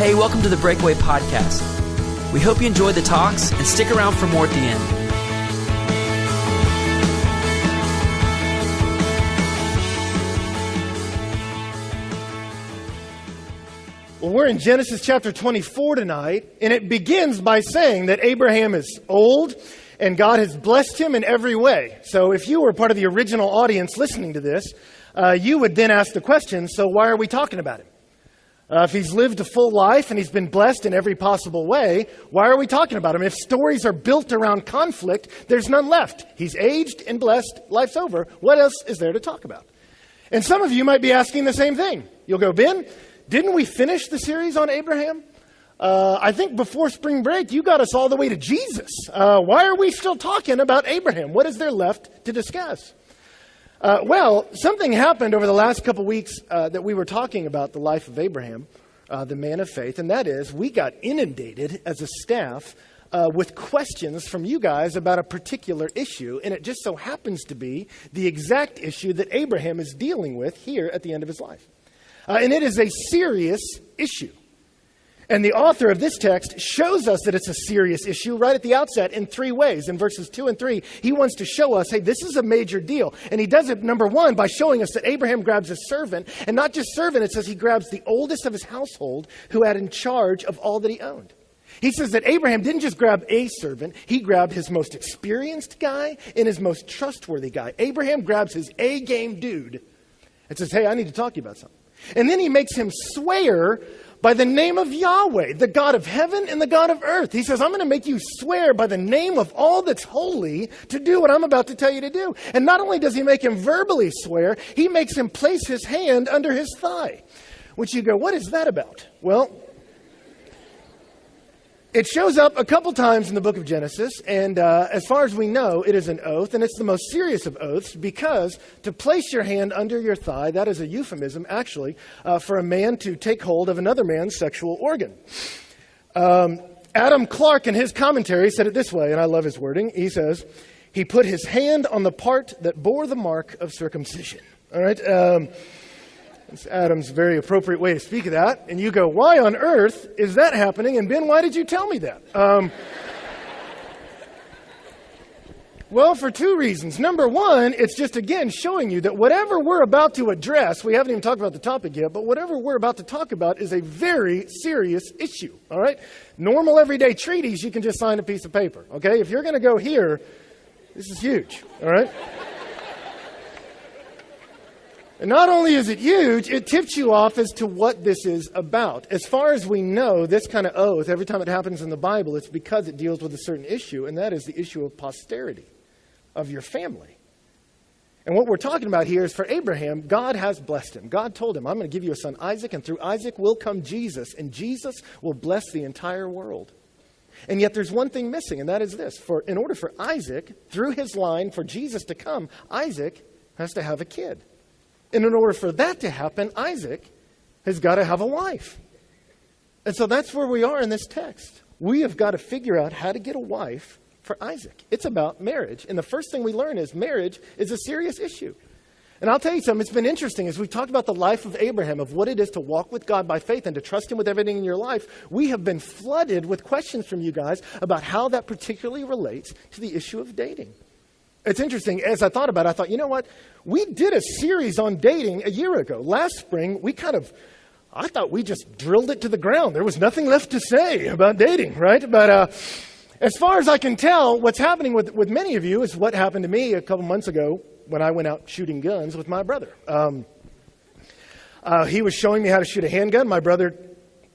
Hey, welcome to the Breakaway Podcast. We hope you enjoyed the talks and stick around for more at the end. Well, we're in Genesis chapter 24 tonight, and it begins by saying that Abraham is old and God has blessed him in every way. So if you were part of the original audience listening to this, you would then ask the question, so why are we talking about him? If he's lived a full life and he's been blessed in every possible way, why are we talking about him? If stories are built around conflict, there's none left. He's aged and blessed, life's over. What else is there to talk about? And some of you might be asking the same thing. You'll go, Ben, didn't we finish the series on Abraham? I think before spring break, you got us all the way to Jesus. Why are we still talking about Abraham? What is there left to discuss? Well, something happened over the last couple weeks that we were talking about the life of Abraham, the man of faith, and that is we got inundated as a staff with questions from you guys about a particular issue, and it just so happens to be the exact issue that Abraham is dealing with here at the end of his life. And it is a serious issue. And the author of this text shows us that it's a serious issue right at the outset in three ways. In verses 2 and 3, he wants to show us, hey, this is a major deal. And he does it, number one, by showing us that Abraham grabs a servant. And not just servant, it says he grabs the oldest of his household who had in charge of all that he owned. He says that Abraham didn't just grab a servant, he grabbed his most experienced guy and his most trustworthy guy. Abraham grabs his A-game dude and says, hey, I need to talk to you about something. And then he makes him swear by the name of Yahweh, the God of heaven and the God of earth. He says, I'm going to make you swear by the name of all that's holy to do what I'm about to tell you to do. And not only does he make him verbally swear, he makes him place his hand under his thigh. Which you go, what is that about? Well, it shows up a couple times in the book of Genesis, and as far as we know, it is an oath, and it's the most serious of oaths because to place your hand under your thigh, that is a euphemism, actually, for a man to take hold of another man's sexual organ. Adam Clarke, in his commentary, said it this way, and I love his wording. He says, he put his hand on the part that bore the mark of circumcision. All right? It's Adam's very appropriate way to speak of that. And you go, why on earth is that happening? And Ben, why did you tell me that? Well, for two reasons. Number one, it's just, again, showing you that whatever we're about to address, we haven't even talked about the topic yet, but whatever we're about to talk about is a very serious issue, all right? Normal everyday treaties, you can just sign a piece of paper, okay? If you're going to go here, this is huge, all right? And not only is it huge, it tips you off as to what this is about. As far as we know, this kind of oath, every time it happens in the Bible, it's because it deals with a certain issue, and that is the issue of posterity, of your family. And what we're talking about here is for Abraham, God has blessed him. God told him, I'm going to give you a son, Isaac, and through Isaac will come Jesus, and Jesus will bless the entire world. And yet there's one thing missing, and that is this. In order for Isaac, through his line, for Jesus to come, Isaac has to have a kid. And in order for that to happen, Isaac has got to have a wife. And so that's where we are in this text. We have got to figure out how to get a wife for Isaac. It's about marriage. And the first thing we learn is marriage is a serious issue. And I'll tell you something, it's been interesting. As we talked about the life of Abraham, of what it is to walk with God by faith and to trust him with everything in your life, we have been flooded with questions from you guys about how that particularly relates to the issue of dating. It's interesting, as I thought about it, I thought, you know what? We did a series on dating a year ago. Last spring, I thought we just drilled it to the ground. There was nothing left to say about dating, right? But as far as I can tell, what's happening with many of you is what happened to me a couple months ago when I went out shooting guns with my brother. He was showing me how to shoot a handgun. My brother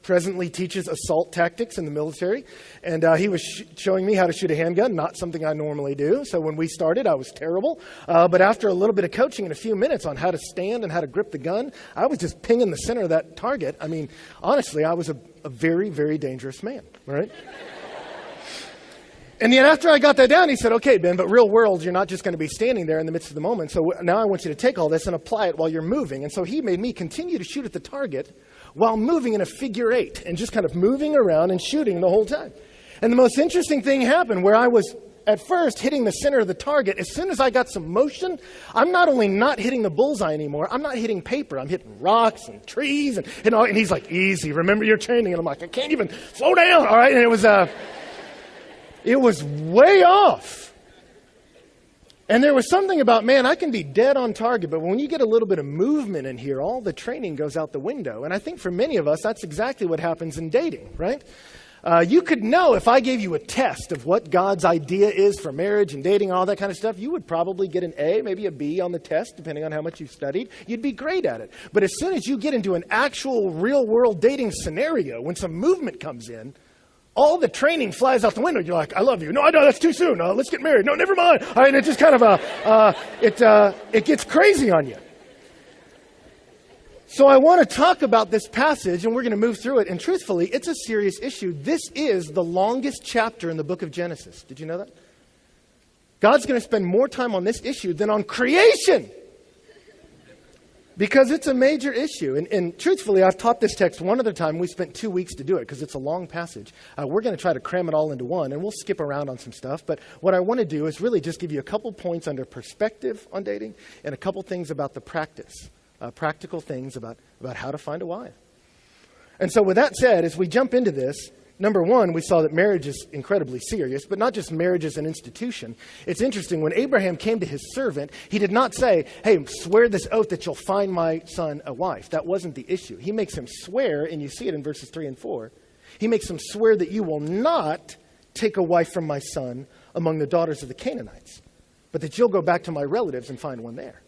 presently teaches assault tactics in the military, and he was showing me how to shoot a handgun, not something I normally do. So when we started, I was terrible. But after a little bit of coaching in a few minutes on how to stand and how to grip the gun, I was just pinging the center of that target. I mean, honestly, I was a very, very dangerous man, all right? And then after I got that down, he said, okay, Ben, but real world, you're not just going to be standing there in the midst of the moment. So now I want you to take all this and apply it while you're moving. And so he made me continue to shoot at the target while moving in a figure eight and just kind of moving around and shooting the whole time. And the most interesting thing happened where I was at first hitting the center of the target, as soon as I got some motion, I'm not only not hitting the bullseye anymore, I'm not hitting paper. I'm hitting rocks and trees. And he's like, easy, remember your training. And I'm like, I can't even slow down. All right. And it was way off. And there was something about, man, I can be dead on target, but when you get a little bit of movement in here, all the training goes out the window. And I think for many of us, that's exactly what happens in dating, right? You could know if I gave you a test of what God's idea is for marriage and dating, all that kind of stuff, you would probably get an A, maybe a B on the test, depending on how much you've studied. You'd be great at it. But as soon as you get into an actual real-world dating scenario, when some movement comes in, all the training flies out the window. You're like, I love you. No, that's too soon. Let's get married. No, never mind. And it just kind of, it gets crazy on you. So I want to talk about this passage, and we're going to move through it. And truthfully, it's a serious issue. This is the longest chapter in the book of Genesis. Did you know that? God's going to spend more time on this issue than on creation. Because it's a major issue. And truthfully, I've taught this text one other time. We spent 2 weeks to do it because it's a long passage. We're going to try to cram it all into one, and we'll skip around on some stuff. But what I want to do is really just give you a couple points under perspective on dating and a couple things about the practice, practical things about how to find a wife. And so with that said, as we jump into this, number one, we saw that marriage is incredibly serious, but not just marriage as an institution. It's interesting, when Abraham came to his servant, he did not say, hey, swear this oath that you'll find my son a wife. That wasn't the issue. He makes him swear, and you see it in verses 3 and 4. He makes him swear that you will not take a wife from my son among the daughters of the Canaanites, but that you'll go back to my relatives and find one there.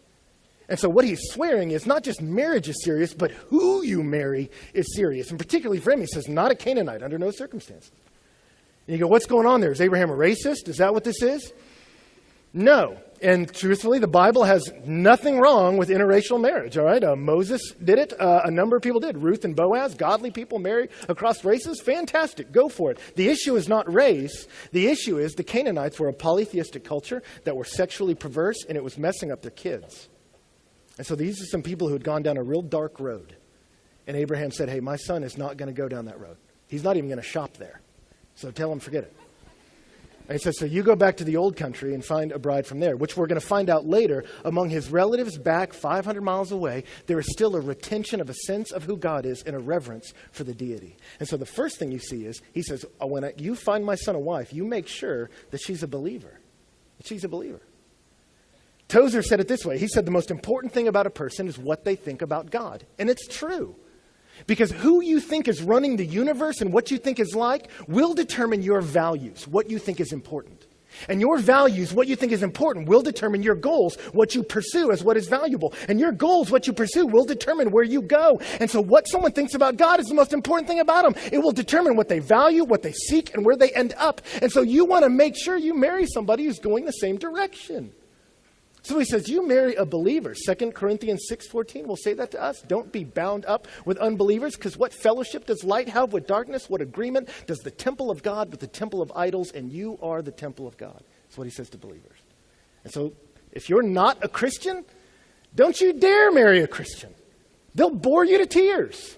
And so what he's swearing is not just marriage is serious, but who you marry is serious. And particularly for him, he says, not a Canaanite, under no circumstances. And you go, what's going on there? Is Abraham a racist? Is that what this is? No. And truthfully, the Bible has nothing wrong with interracial marriage, all right? Moses did it. A number of people did. Ruth and Boaz, godly people marry across races. Fantastic. Go for it. The issue is not race. The issue is the Canaanites were a polytheistic culture that were sexually perverse, and it was messing up their kids. And so these are some people who had gone down a real dark road. And Abraham said, hey, my son is not going to go down that road. He's not even going to shop there. So tell him, forget it. And he says, so you go back to the old country and find a bride from there, which we're going to find out later. Among his relatives back 500 miles away, there is still a retention of a sense of who God is and a reverence for the deity. And so the first thing you see is, he says, when you find my son a wife, you make sure that she's a believer. That she's a believer. Tozer said it this way. He said the most important thing about a person is what they think about God. And it's true. Because who you think is running the universe and what you think is like will determine your values, what you think is important. And your values, what you think is important, will determine your goals, what you pursue as what is valuable. And your goals, what you pursue, will determine where you go. And so what someone thinks about God is the most important thing about them. It will determine what they value, what they seek, and where they end up. And so you want to make sure you marry somebody who's going the same direction. So he says, you marry a believer. 2 Corinthians 6:14 will say that to us. Don't be bound up with unbelievers, because what fellowship does light have with darkness? What agreement does the temple of God with the temple of idols? And you are the temple of God. That's what he says to believers. And so if you're not a Christian, don't you dare marry a Christian. They'll bore you to tears.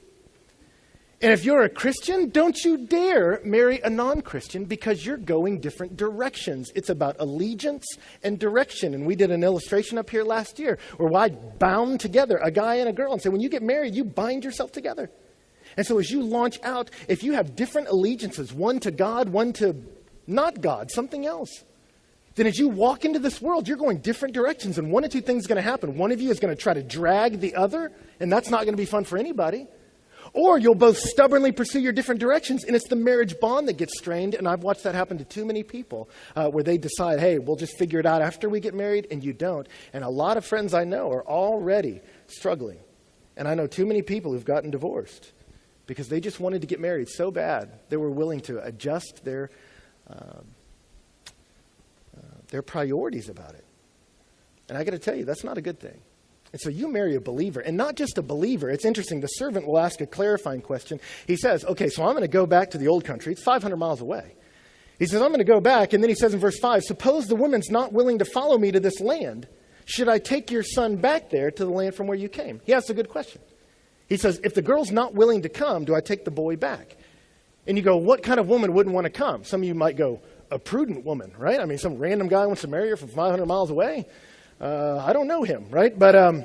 And if you're a Christian, don't you dare marry a non-Christian, because you're going different directions. It's about allegiance and direction. And we did an illustration up here last year where I bound together a guy and a girl and said, when you get married, you bind yourself together. And so as you launch out, if you have different allegiances, one to God, one to not God, something else, then as you walk into this world, you're going different directions. And one of two things is going to happen. One of you is going to try to drag the other, and that's not going to be fun for anybody. Or you'll both stubbornly pursue your different directions, and it's the marriage bond that gets strained. And I've watched that happen to too many people where they decide, hey, we'll just figure it out after we get married, and you don't. And a lot of friends I know are already struggling. And I know too many people who've gotten divorced because they just wanted to get married so bad they were willing to adjust their priorities about it. And I got to tell you, that's not a good thing. And so you marry a believer, and not just a believer. It's interesting. The servant will ask a clarifying question. He says, okay, so I'm going to go back to the old country. It's 500 miles away. He says, I'm going to go back. And then he says in verse 5, suppose the woman's not willing to follow me to this land. Should I take your son back there to the land from where you came? He asks a good question. He says, if the girl's not willing to come, do I take the boy back? And you go, what kind of woman wouldn't want to come? Some of you might go, a prudent woman, right? I mean, some random guy wants to marry her from 500 miles away. I don't know him, right? But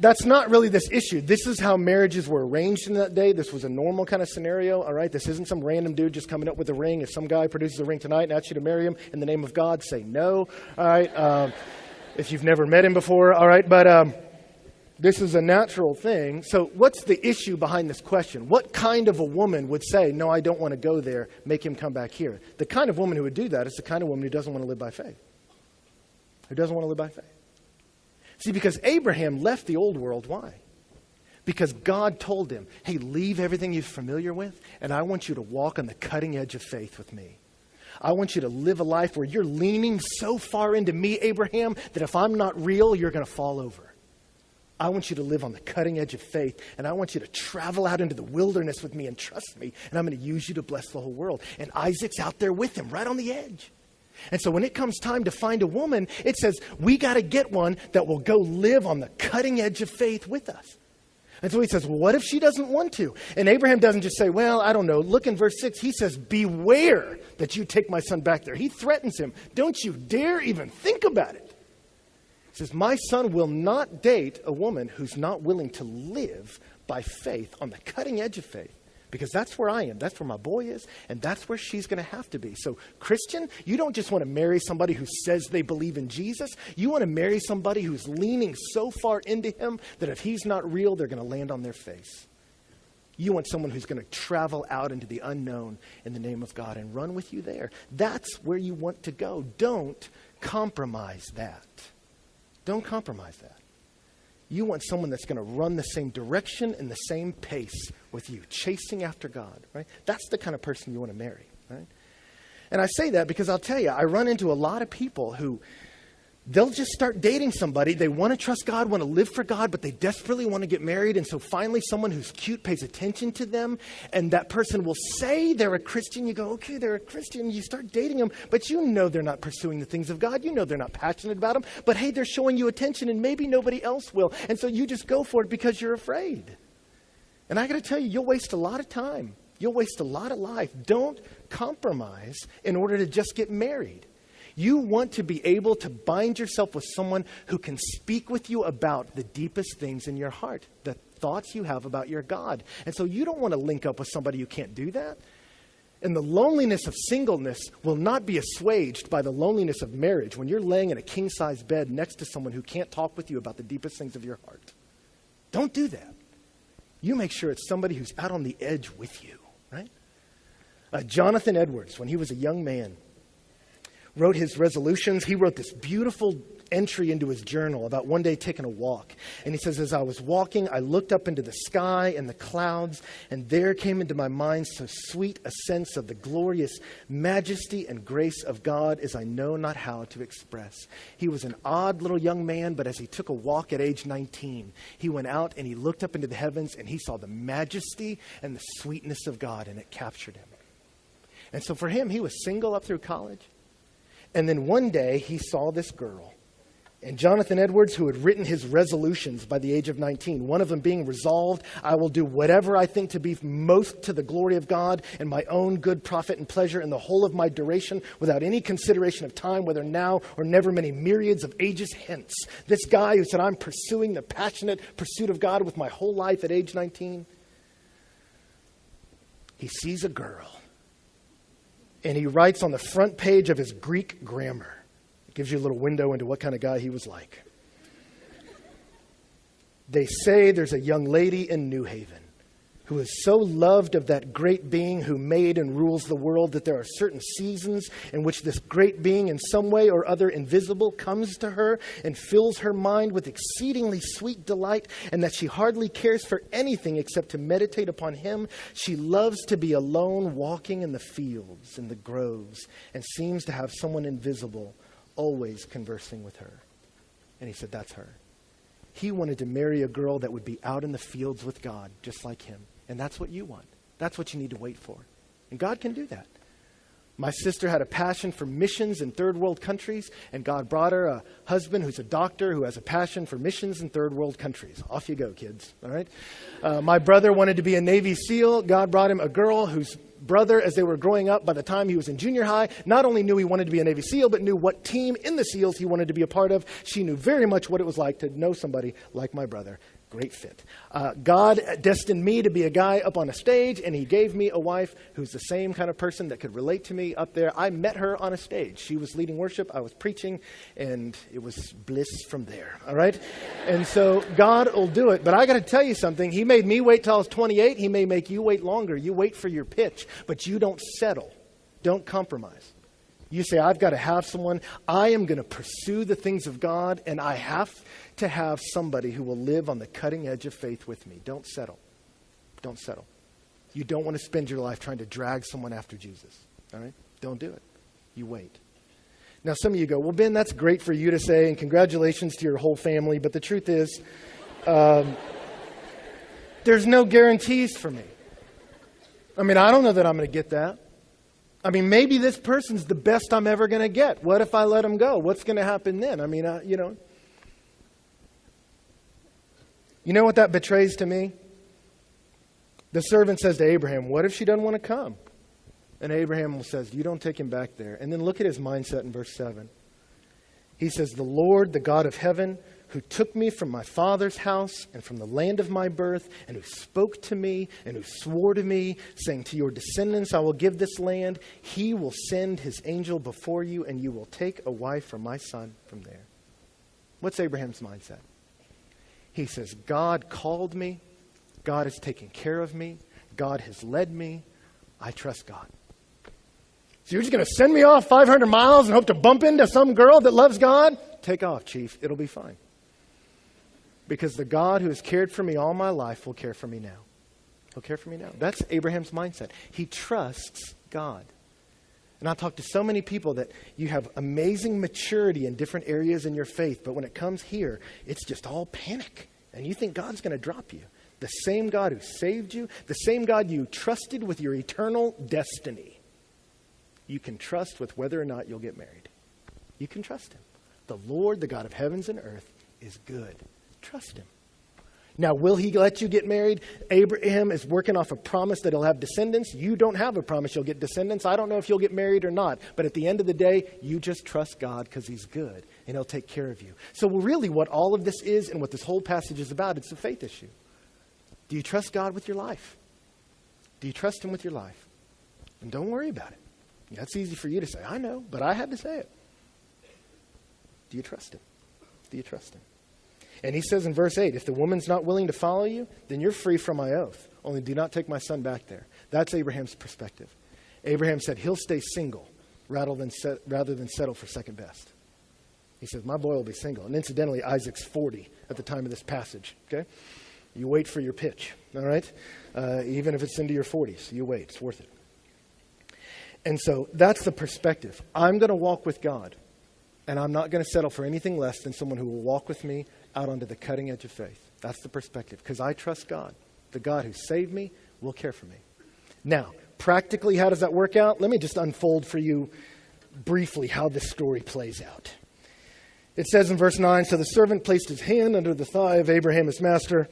that's not really this issue. This is how marriages were arranged in that day. This was a normal kind of scenario, all right? This isn't some random dude just coming up with a ring. If some guy produces a ring tonight and asks you to marry him in the name of God, say no, all right? If you've never met him before, all right? But this is a natural thing. So what's the issue behind this question? What kind of a woman would say, no, I don't want to go there, make him come back here? The kind of woman who would do that is the kind of woman who doesn't want to live by faith. Who doesn't want to live by faith. See, because Abraham left the old world, why? Because God told him, hey, leave everything you're familiar with, and I want you to walk on the cutting edge of faith with me. I want you to live a life where you're leaning so far into me, Abraham, that if I'm not real, you're going to fall over. I want you to live on the cutting edge of faith, and I want you to travel out into the wilderness with me and trust me, and I'm going to use you to bless the whole world. And Isaac's out there with him, right on the edge. And so when it comes time to find a woman, it says, we got to get one that will go live on the cutting edge of faith with us. And so he says, well, what if she doesn't want to? And Abraham doesn't just say, well, I don't know. Look in verse 6. He says, beware that you take my son back there. He threatens him. Don't you dare even think about it. He says, my son will not date a woman who's not willing to live by faith on the cutting edge of faith. Because that's where I am. That's where my boy is. And that's where she's going to have to be. So, Christian, you don't just want to marry somebody who says they believe in Jesus. You want to marry somebody who's leaning so far into him that if he's not real, they're going to land on their face. You want someone who's going to travel out into the unknown in the name of God and run with you there. That's where you want to go. Don't compromise that. Don't compromise that. You want someone that's going to run the same direction and the same pace with you, chasing after God, right? That's the kind of person you want to marry, right? And I say that because I'll tell you, I run into a lot of people who they'll just start dating somebody. They want to trust God, want to live for God, but they desperately want to get married. And so finally someone who's cute pays attention to them, and that person will say they're a Christian. You go, okay, they're a Christian. You start dating them, but you know they're not pursuing the things of God. You know they're not passionate about them. But hey, they're showing you attention, and maybe nobody else will. And so you just go for it because you're afraid. And I got to tell you, you'll waste a lot of time. You'll waste a lot of life. Don't compromise in order to just get married. You want to be able to bind yourself with someone who can speak with you about the deepest things in your heart, the thoughts you have about your God. And so you don't want to link up with somebody who can't do that. And the loneliness of singleness will not be assuaged by the loneliness of marriage when you're laying in a king-size bed next to someone who can't talk with you about the deepest things of your heart. Don't do that. You make sure it's somebody who's out on the edge with you, right? Jonathan Edwards, when he was a young man, wrote his resolutions. He wrote this beautiful entry into his journal about one day taking a walk. And he says, as I was walking, I looked up into the sky and the clouds, and there came into my mind so sweet a sense of the glorious majesty and grace of God as I know not how to express. He was an odd little young man, but as he took a walk at age 19, he went out and he looked up into the heavens and he saw the majesty and the sweetness of God, and it captured him. And so for him, he was single up through college. And then one day he saw this girl. And Jonathan Edwards, who had written his resolutions by the age of 19, one of them being resolved, I will do whatever I think to be most to the glory of God and my own good profit and pleasure in the whole of my duration without any consideration of time, whether now or never many myriads of ages hence. This guy who said, I'm pursuing the passionate pursuit of God with my whole life at age 19. He sees a girl. And he writes on the front page of his Greek grammar. It gives you a little window into what kind of guy he was like. They say there's a young lady in New Haven who is so loved of that great being who made and rules the world that there are certain seasons in which this great being in some way or other invisible comes to her and fills her mind with exceedingly sweet delight, and that she hardly cares for anything except to meditate upon him. She loves to be alone walking in the fields and the groves and seems to have someone invisible always conversing with her. And he said, that's her. He wanted to marry a girl that would be out in the fields with God, just like him. And that's what you want. That's what you need to wait for. And God can do that. My sister had a passion for missions in third world countries, and God brought her a husband who's a doctor who has a passion for missions in third world countries. Off you go, kids. All right. My brother wanted to be a Navy SEAL. God brought him a girl whose brother as they were growing up. By the time he was in junior high, not only knew he wanted to be a Navy SEAL, but knew what team in the SEALs he wanted to be a part of. She knew very much what it was like to know somebody like my brother. Great fit. God destined me to be a guy up on a stage, and he gave me a wife who's the same kind of person that could relate to me up there. I met her on a stage. She was leading worship. I was preaching, and it was bliss from there, all right? And so God will do it. But I got to tell you something. He made me wait till I was 28. He may make you wait longer. You wait for your pitch, but you don't settle. Don't compromise. You say, I've got to have someone. I am going to pursue the things of God, and I have to have somebody who will live on the cutting edge of faith with me. Don't settle. Don't settle. You don't want to spend your life trying to drag someone after Jesus. All right? Don't do it. You wait. Now, some of you go, well, Ben, that's great for you to say, and congratulations to your whole family. But the truth is, there's no guarantees for me. I mean, I don't know that I'm going to get that. I mean, maybe this person's the best I'm ever going to get. What if I let him go? What's going to happen then? I mean, you know. You know what that betrays to me? The servant says to Abraham, what if she doesn't want to come? And Abraham says, you don't take him back there. And then look at his mindset in verse 7. He says, the Lord, the God of heaven, who took me from my father's house and from the land of my birth, and who spoke to me and who swore to me, saying, to your descendants I will give this land. He will send his angel before you, and you will take a wife for my son from there. What's Abraham's mindset? He says, God called me. God has taken care of me. God has led me. I trust God. So you're just going to send me off 500 miles and hope to bump into some girl that loves God? Take off, Chief. It'll be fine. Because the God who has cared for me all my life will care for me now. He'll care for me now. That's Abraham's mindset. He trusts God. And I talk to so many people that you have amazing maturity in different areas in your faith, but when it comes here, it's just all panic. And you think God's going to drop you. The same God who saved you, the same God you trusted with your eternal destiny, you can trust with whether or not you'll get married. You can trust him. The Lord, the God of heavens and earth, is good. Trust him. Now, will he let you get married? Abraham is working off a promise that he'll have descendants. You don't have a promise you'll get descendants. I don't know if you'll get married or not. But at the end of the day, you just trust God because he's good and he'll take care of you. So really what all of this is and what this whole passage is about, it's a faith issue. Do you trust God with your life? Do you trust him with your life? And don't worry about it. That's easy for you to say. I know, but I had to say it. Do you trust him? Do you trust him? And he says in verse 8, if the woman's not willing to follow you, then you're free from my oath. Only do not take my son back there. That's Abraham's perspective. Abraham said he'll stay single rather than settle for second best. He says, my boy will be single. And incidentally, Isaac's 40 at the time of this passage. Okay, you wait for your pitch, all right? Even if it's into your 40s, you wait. It's worth it. And so that's the perspective. I'm going to walk with God, and I'm not going to settle for anything less than someone who will walk with me out onto the cutting edge of faith. That's the perspective, because I trust God. The God who saved me will care for me. Now, practically, how does that work out? Let me just unfold for you briefly how this story plays out. It says in verse 9, so the servant placed his hand under the thigh of Abraham, his master,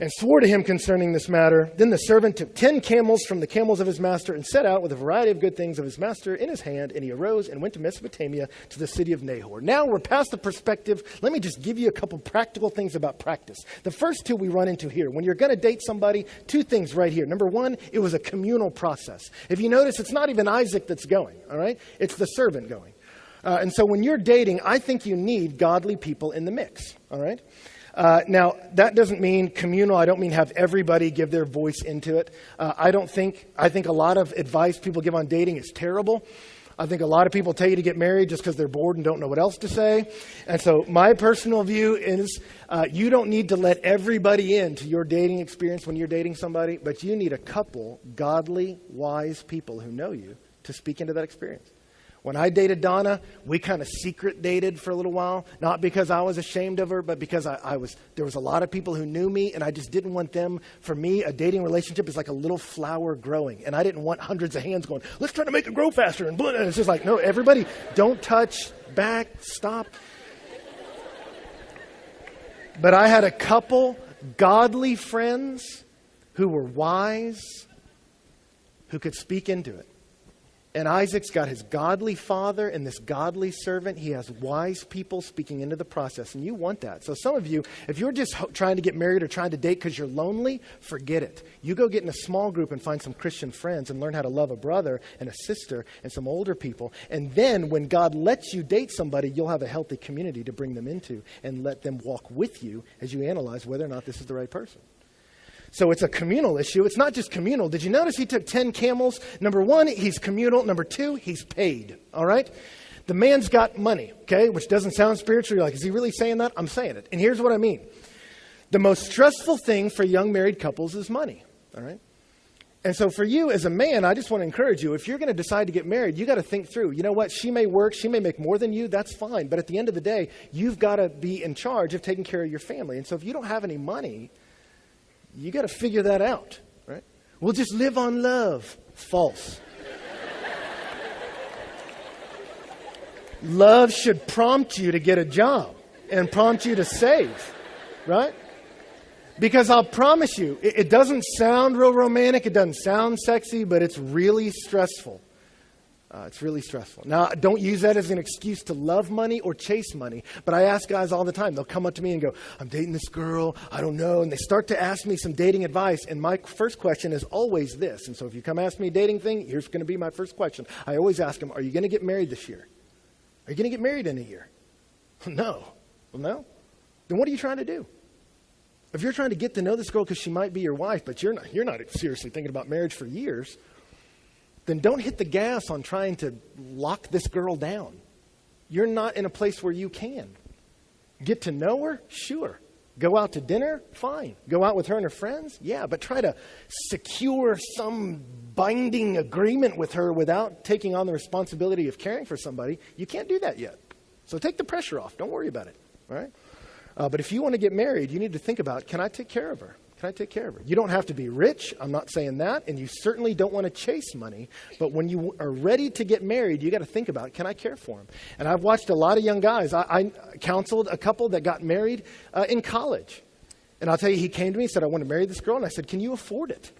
and swore to him concerning this matter. Then the servant took 10 camels from the camels of his master and set out with a variety of good things of his master in his hand. And he arose and went to Mesopotamia to the city of Nahor. Now we're past the perspective. Let me just give you a couple practical things about practice. The first two we run into here. When you're going to date somebody, two things right here. Number one, it was a communal process. If you notice, it's not even Isaac that's going, all right? It's the servant going. And so when you're dating, I think you need godly people in the mix, all right? Now, that doesn't mean communal. I don't mean have everybody give their voice into it. I think a lot of advice people give on dating is terrible. I think a lot of people tell you to get married just because they're bored and don't know what else to say. And so my personal view is you don't need to let everybody into your dating experience when you're dating somebody, but you need a couple godly, wise people who know you to speak into that experience. When I dated Donna, we kind of secret dated for a little while, not because I was ashamed of her, but because there was a lot of people who knew me, and I just didn't want them. For me, a dating relationship is like a little flower growing, and I didn't want hundreds of hands going, let's try to make it grow faster. And it's just like, no, everybody, don't touch, back, stop. But I had a couple godly friends who were wise, who could speak into it. And Isaac's got his godly father and this godly servant. He has wise people speaking into the process. And you want that. So some of you, if you're just trying to get married or trying to date because you're lonely, forget it. You go get in a small group and find some Christian friends and learn how to love a brother and a sister and some older people. And then when God lets you date somebody, you'll have a healthy community to bring them into and let them walk with you as you analyze whether or not this is the right person. So it's a communal issue. It's not just communal. Did you notice he took 10 camels? Number one, he's communal. Number two, he's paid. All right? The man's got money, okay, which doesn't sound spiritual. You're like, is he really saying that? I'm saying it. And here's what I mean. The most stressful thing for young married couples is money. All right? And so for you as a man, I just want to encourage you, if you're going to decide to get married, you got to think through, you know what, she may work, she may make more than you, that's fine. But at the end of the day, you've got to be in charge of taking care of your family. And so if you don't have any money, you got to figure that out, right? We'll just live on love. False. Love should prompt you to get a job and prompt you to save, right? Because I'll promise you, it doesn't sound real romantic, it doesn't sound sexy, but it's really stressful. It's really stressful. Now, don't use that as an excuse to love money or chase money. But I ask guys all the time. They'll come up to me and go, I'm dating this girl. I don't know. And they start to ask me some dating advice. And my first question is always this. And so if you come ask me a dating thing, here's going to be my first question. I always ask them, are you going to get married this year? Are you going to get married in a year? No. Well, no. Then what are you trying to do? If you're trying to get to know this girl because she might be your wife, but you're not seriously thinking about marriage for years, then don't hit the gas on trying to lock this girl down. You're not in a place where you can. Get to know her? Sure. Go out to dinner? Fine. Go out with her and her friends? Yeah, but try to secure some binding agreement with her without taking on the responsibility of caring for somebody. You can't do that yet. So take the pressure off. Don't worry about it. All right? But if you want to get married, you need to think about, can I take care of her? Can I take care of her? You don't have to be rich. I'm not saying that. And you certainly don't want to chase money. But when you are ready to get married, you got to think about, can I care for him? And I've watched a lot of young guys. I counseled a couple that got married in college. And I'll tell you, he came to me and said, I want to marry this girl. And I said, can you afford it?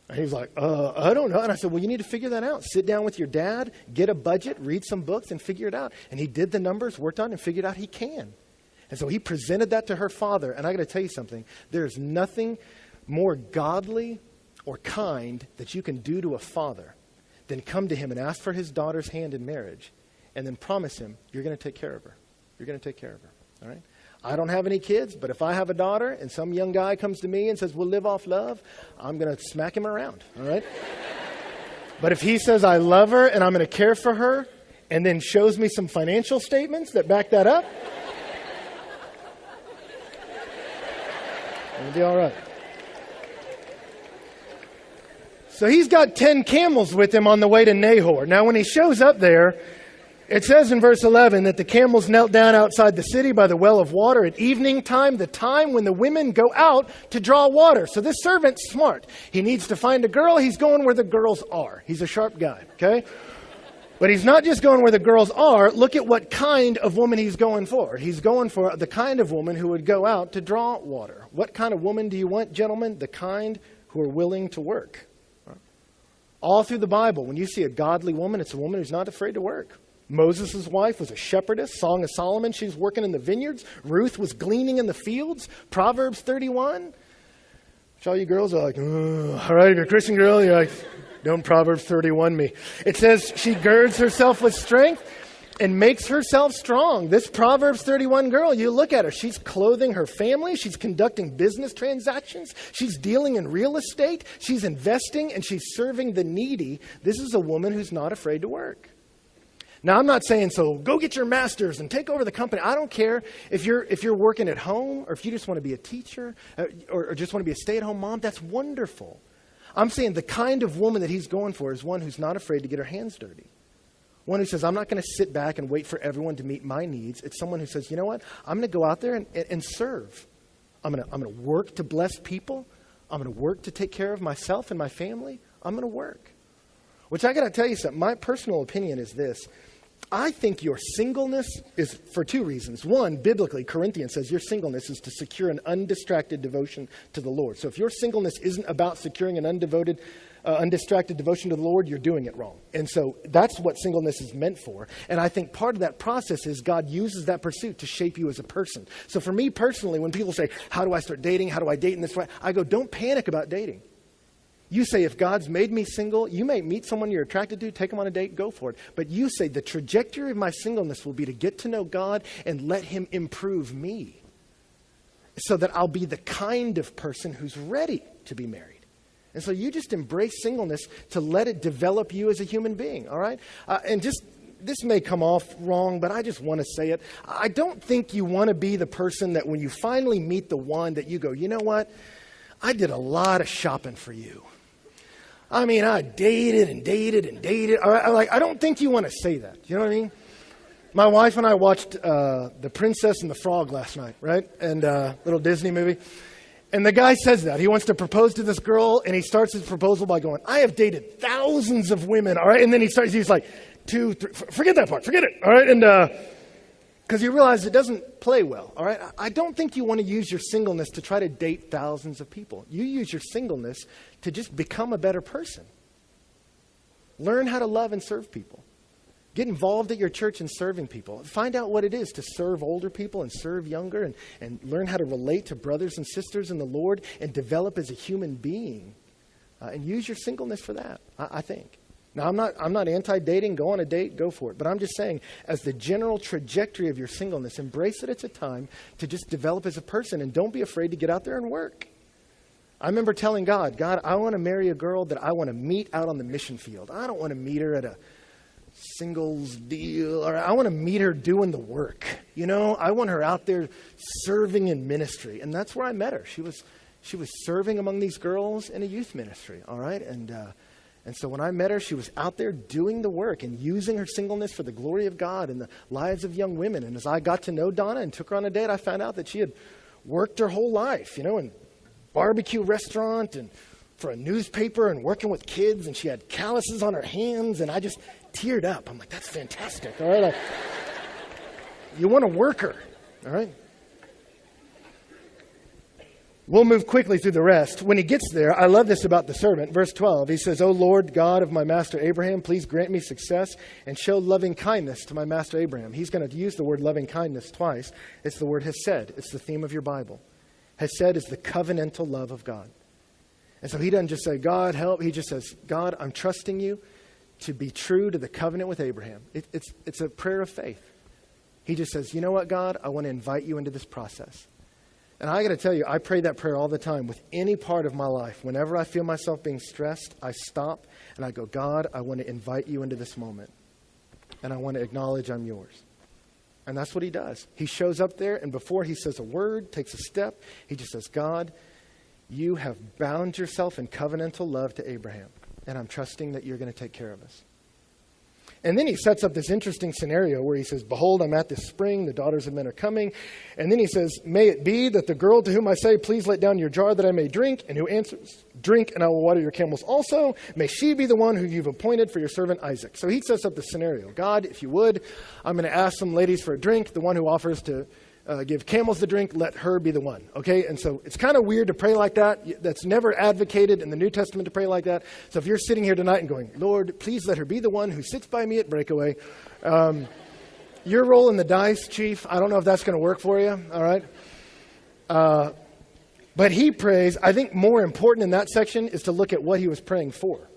And he was like, I don't know. And I said, well, you need to figure that out. Sit down with your dad, get a budget, read some books, and figure it out. And he did the numbers, worked on it, and figured out he can. And so he presented that to her father. And I got to tell you something. There's nothing more godly or kind that you can do to a father than come to him and ask for his daughter's hand in marriage and then promise him, you're going to take care of her. You're going to take care of her. All right? I don't have any kids, but if I have a daughter and some young guy comes to me and says, we'll live off love, I'm going to smack him around. All right? But if he says, I love her and I'm going to care for her and then shows me some financial statements that back that up, it'll be all right. So he's got 10 camels with him on the way to Nahor. Now, when he shows up there, it says in verse 11 that the camels knelt down outside the city by the well of water at evening time, the time when the women go out to draw water. So this servant's smart. He needs to find a girl. He's going where the girls are. He's a sharp guy, okay? But he's not just going where the girls are. Look at what kind of woman he's going for. He's going for the kind of woman who would go out to draw water. What kind of woman do you want, gentlemen? The kind who are willing to work. All through the Bible, when you see a godly woman, it's a woman who's not afraid to work. Moses' wife was a shepherdess. Song of Solomon, she was working in the vineyards. Ruth was gleaning in the fields. Proverbs 31. Which all you girls are like, all right, if you're a Christian girl, you're like, don't Proverbs 31 me. It says she girds herself with strength and makes herself strong. This Proverbs 31 girl, you look at her. She's clothing her family. She's conducting business transactions. She's dealing in real estate. She's investing and she's serving the needy. This is a woman who's not afraid to work. Now, I'm not saying, so go get your master's and take over the company. I don't care if you're working at home or if you just want to be a teacher or just want to be a stay-at-home mom. That's wonderful. I'm saying the kind of woman that he's going for is one who's not afraid to get her hands dirty. One who says, I'm not going to sit back and wait for everyone to meet my needs. It's someone who says, you know what? I'm going to go out there and serve. I'm going to work to bless people. I'm going to work to take care of myself and my family. I'm going to work. Which I got to tell you something. My personal opinion is this. I think your singleness is for two reasons. One, biblically, Corinthians says your singleness is to secure an undistracted devotion to the Lord. So if your singleness isn't about securing an undistracted devotion to the Lord, you're doing it wrong. And so that's what singleness is meant for. And I think part of that process is God uses that pursuit to shape you as a person. So for me personally, when people say, how do I start dating? How do I date in this way? I go, don't panic about dating. You say, if God's made me single, you may meet someone you're attracted to, take them on a date, go for it. But you say, the trajectory of my singleness will be to get to know God and let him improve me so that I'll be the kind of person who's ready to be married. And so you just embrace singleness to let it develop you as a human being, all right? This may come off wrong, but I just want to say it. I don't think you want to be the person that when you finally meet the one that you go, you know what? I did a lot of shopping for you. I mean, I dated and dated and dated. I don't think you want to say that. You know what I mean? My wife and I watched The Princess and the Frog last night, right? And little Disney movie. And the guy says that. He wants to propose to this girl, and he starts his proposal by going, I have dated thousands of women, all right? And then he's like, 2, 3, forget that part, forget it, all right? And because you realize it doesn't play well, all right? I don't think you want to use your singleness to try to date thousands of people. You use your singleness to just become a better person. Learn how to love and serve people. Get involved at your church in serving people. Find out what it is to serve older people and serve younger and learn how to relate to brothers and sisters in the Lord and develop as a human being. And use your singleness for that, I think. Now, I'm not anti-dating. Go on a date, go for it. But I'm just saying, as the general trajectory of your singleness, embrace it. It's a time to just develop as a person, and don't be afraid to get out there and work. I remember telling God, I want to marry a girl that I want to meet out on the mission field. I don't want to meet her at a singles deal, or I want to meet her doing the work. You know, I want her out there serving in ministry. And that's where I met her. She was serving among these girls in a youth ministry, all right? And so when I met her, she was out there doing the work and using her singleness for the glory of God in the lives of young women. And as I got to know Donna and took her on a date, I found out that she had worked her whole life, you know, in barbecue restaurant and for a newspaper and working with kids. And she had calluses on her hands. And I just teared up. I'm like, that's fantastic. All right. You want to work her. All right. We'll move quickly through the rest. When he gets there, I love this about the servant. Verse 12, he says, O Lord God of my master Abraham, please grant me success and show loving kindness to my master Abraham. He's going to use the word loving kindness twice. It's the word hesed. It's the theme of your Bible. Hesed is the covenantal love of God. And so he doesn't just say, God, help. He just says, God, I'm trusting you to be true to the covenant with Abraham. It's a prayer of faith. He just says, you know what, God? I want to invite you into this process. And I got to tell you, I pray that prayer all the time with any part of my life. Whenever I feel myself being stressed, I stop and I go, God, I want to invite you into this moment. And I want to acknowledge I'm yours. And that's what he does. He shows up there, and before he says a word, takes a step, he just says, God, you have bound yourself in covenantal love to Abraham. And I'm trusting that you're going to take care of us. And then he sets up this interesting scenario where he says, behold, I'm at this spring. The daughters of men are coming. And then he says, may it be that the girl to whom I say, please let down your jar that I may drink, and who answers, drink, and I will water your camels also. May she be the one who you've appointed for your servant Isaac. So he sets up the scenario. God, if you would, I'm going to ask some ladies for a drink. The one who offers to give camels the drink, let her be the one. Okay? And so it's kind of weird to pray like that. That's never advocated in the New Testament to pray like that. So if you're sitting here tonight and going, Lord, please let her be the one who sits by me at Breakaway. You're rolling the dice, Chief. I don't know if that's going to work for you. All right? But he prays, I think more important in that section is to look at what he was praying for.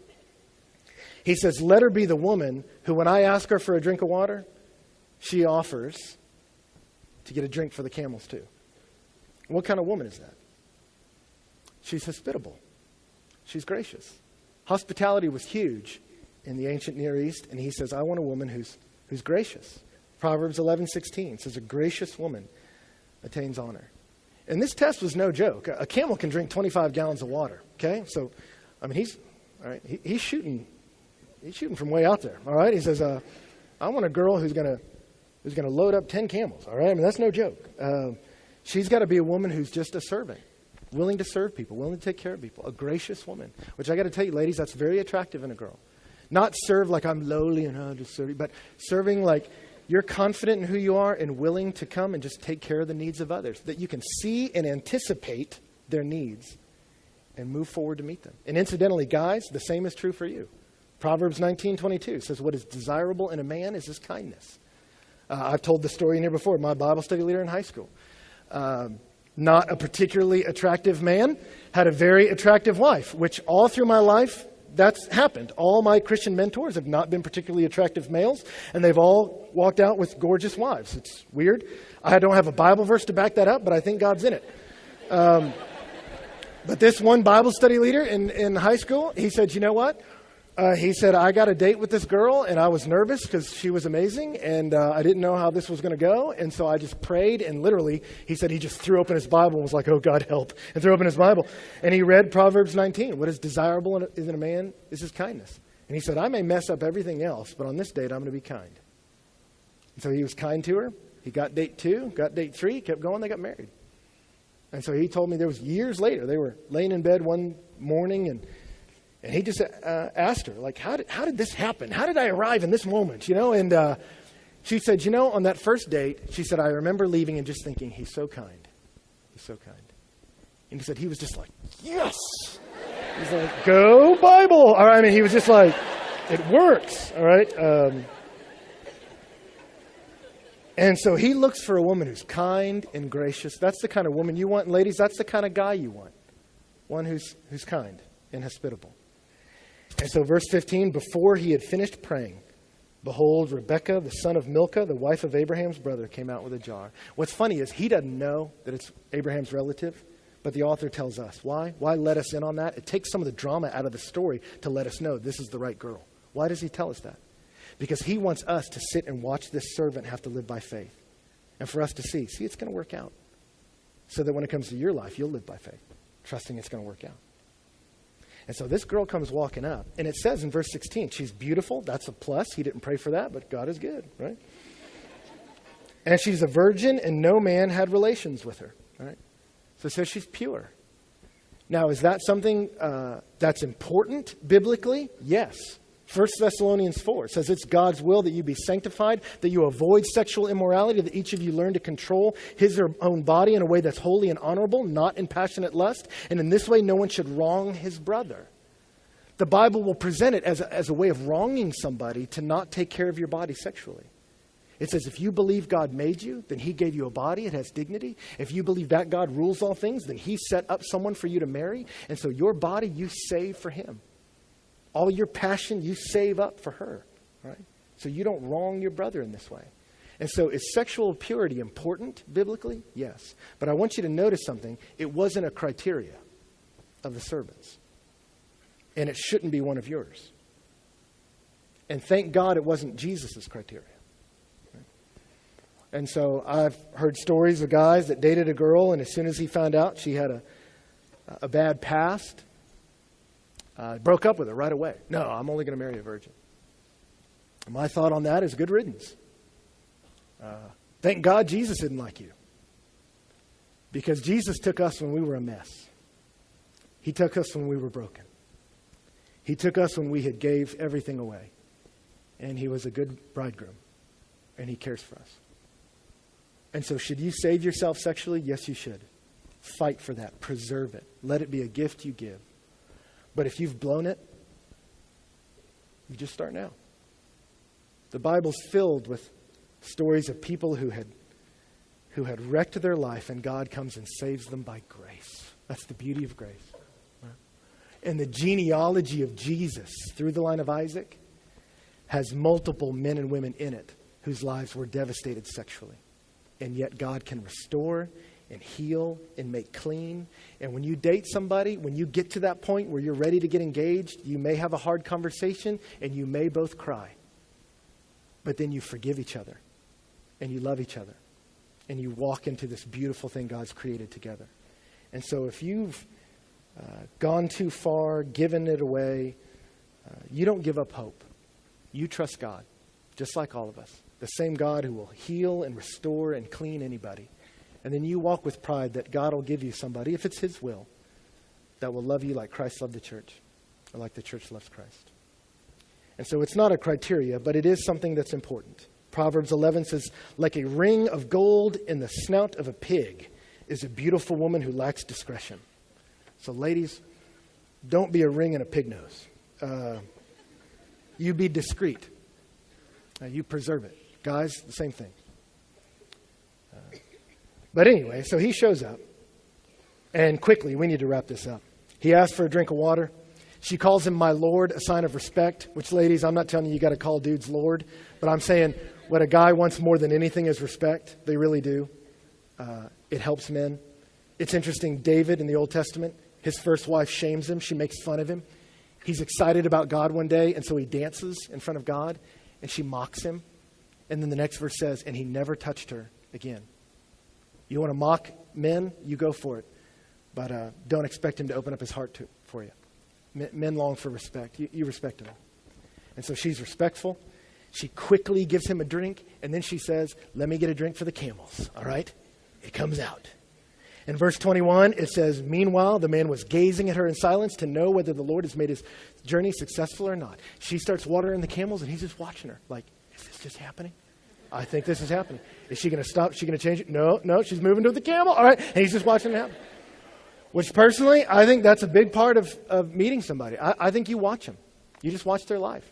He says, let her be the woman who, when I ask her for a drink of water, she offers to get a drink for the camels too. What kind of woman is that? She's hospitable. She's gracious. Hospitality was huge in the ancient Near East, and he says, I want a woman who's gracious. Proverbs 11:16 says, a gracious woman attains honor. And this test was no joke. A camel can drink 25 gallons of water. Okay, so I mean he's shooting from way out there. All right, he says, I want a girl who's going to load up 10 camels, all right? I mean, that's no joke. She's got to be a woman who's just a servant, willing to serve people, willing to take care of people, a gracious woman, which I got to tell you, ladies, that's very attractive in a girl. Not serve like I'm lowly and I'll just serve you, but serving like you're confident in who you are and willing to come and just take care of the needs of others, that you can see and anticipate their needs and move forward to meet them. And incidentally, guys, the same is true for you. Proverbs 19:22 says, what is desirable in a man is his kindness. I've told the story in here before. My Bible study leader in high school, not a particularly attractive man, had a very attractive wife, which all through my life, that's happened. All my Christian mentors have not been particularly attractive males, and they've all walked out with gorgeous wives. It's weird. I don't have a Bible verse to back that up, but I think God's in it. But this one Bible study leader in high school, he said, you know what? He said, I got a date with this girl, and I was nervous because she was amazing, and I didn't know how this was going to go, and so I just prayed, and literally, he said he just threw open his Bible and was like, oh, God, help, and threw open his Bible. And he read Proverbs 19. What is desirable in a man is his kindness. And he said, I may mess up everything else, but on this date, I'm going to be kind. And so he was kind to her. He got date 2, got date 3, kept going, they got married. And so he told me there was years later, they were laying in bed one morning, and he just asked her, like, how did this happen? How did I arrive in this moment, you know? And she said, you know, on that first date, she said, I remember leaving and just thinking, he's so kind. He's so kind. And he said, he was just like, yes. He's like, go Bible. All right, I mean, he was just like, it works, all right? And so he looks for a woman who's kind and gracious. That's the kind of woman you want. And ladies, that's the kind of guy you want. One who's kind and hospitable. And so verse 15, before he had finished praying, behold, Rebekah, the son of Milcah, the wife of Abraham's brother, came out with a jar. What's funny is he doesn't know that it's Abraham's relative, but the author tells us. Why? Why let us in on that? It takes some of the drama out of the story to let us know this is the right girl. Why does he tell us that? Because he wants us to sit and watch this servant have to live by faith. And for us to see, it's going to work out. So that when it comes to your life, you'll live by faith, trusting it's going to work out. And so this girl comes walking up, and it says in verse 16, she's beautiful. That's a plus. He didn't pray for that, but God is good, right? And she's a virgin, and no man had relations with her, right? So it says she's pure. Now, is that something that's important biblically? Yes. 1 Thessalonians 4 says it's God's will that you be sanctified, that you avoid sexual immorality, that each of you learn to control his or own body in a way that's holy and honorable, not in passionate lust. And in this way, no one should wrong his brother. The Bible will present it as a way of wronging somebody to not take care of your body sexually. It says if you believe God made you, then he gave you a body. It has dignity. If you believe that God rules all things, then he set up someone for you to marry. And so your body, you save for him. All your passion, you save up for her, right? So you don't wrong your brother in this way. And so is sexual purity important biblically? Yes. But I want you to notice something. It wasn't a criteria of the servants. And it shouldn't be one of yours. And thank God it wasn't Jesus' criteria. Right? And so I've heard stories of guys that dated a girl, and as soon as he found out she had a bad past, broke up with her right away. No, I'm only going to marry a virgin. My thought on that is good riddance. Thank God Jesus didn't like you. Because Jesus took us when we were a mess. He took us when we were broken. He took us when we had gave everything away. And he was a good bridegroom. And he cares for us. And so should you save yourself sexually? Yes, you should. Fight for that. Preserve it. Let it be a gift you give. But if you've blown it, you just start now. The Bible's filled with stories of people who had wrecked their life, and God comes and saves them by grace. That's the beauty of grace. Right? And the genealogy of Jesus through the line of Isaac has multiple men and women in it whose lives were devastated sexually. And yet God can restore and heal and make clean. And when you date somebody, when you get to that point where you're ready to get engaged, you may have a hard conversation and you may both cry. But then you forgive each other and you love each other and you walk into this beautiful thing God's created together. And so if you've gone too far, given it away, you don't give up hope. You trust God, just like all of us. The same God who will heal and restore and clean anybody. And then you walk with pride that God will give you somebody, if it's his will, that will love you like Christ loved the church, or like the church loves Christ. And so it's not a criteria, but it is something that's important. Proverbs 11 says, like a ring of gold in the snout of a pig is a beautiful woman who lacks discretion. So ladies, don't be a ring and a pig nose. You be discreet. You preserve it. Guys, the same thing. But anyway, so he shows up. And quickly, we need to wrap this up. He asks for a drink of water. She calls him my Lord, a sign of respect. Which, ladies, I'm not telling you got to call dudes Lord. But I'm saying what a guy wants more than anything is respect. They really do. It helps men. It's interesting, David in the Old Testament, his first wife shames him. She makes fun of him. He's excited about God one day, and so he dances in front of God, and she mocks him. And then the next verse says, and he never touched her again. You want to mock men? You go for it. But don't expect him to open up his heart for you. Men long for respect. You respect him. And so she's respectful. She quickly gives him a drink, and then she says, let me get a drink for the camels, all right? It comes out. In verse 21, it says, meanwhile, the man was gazing at her in silence to know whether the Lord has made his journey successful or not. She starts watering the camels, and he's just watching her like, is this just happening? I think this is happening. Is she going to stop? Is she going to change it? No, she's moving to the camel. All right, and he's just watching it happen. Which personally, I think that's a big part of meeting somebody. I think you watch them. You just watch their life.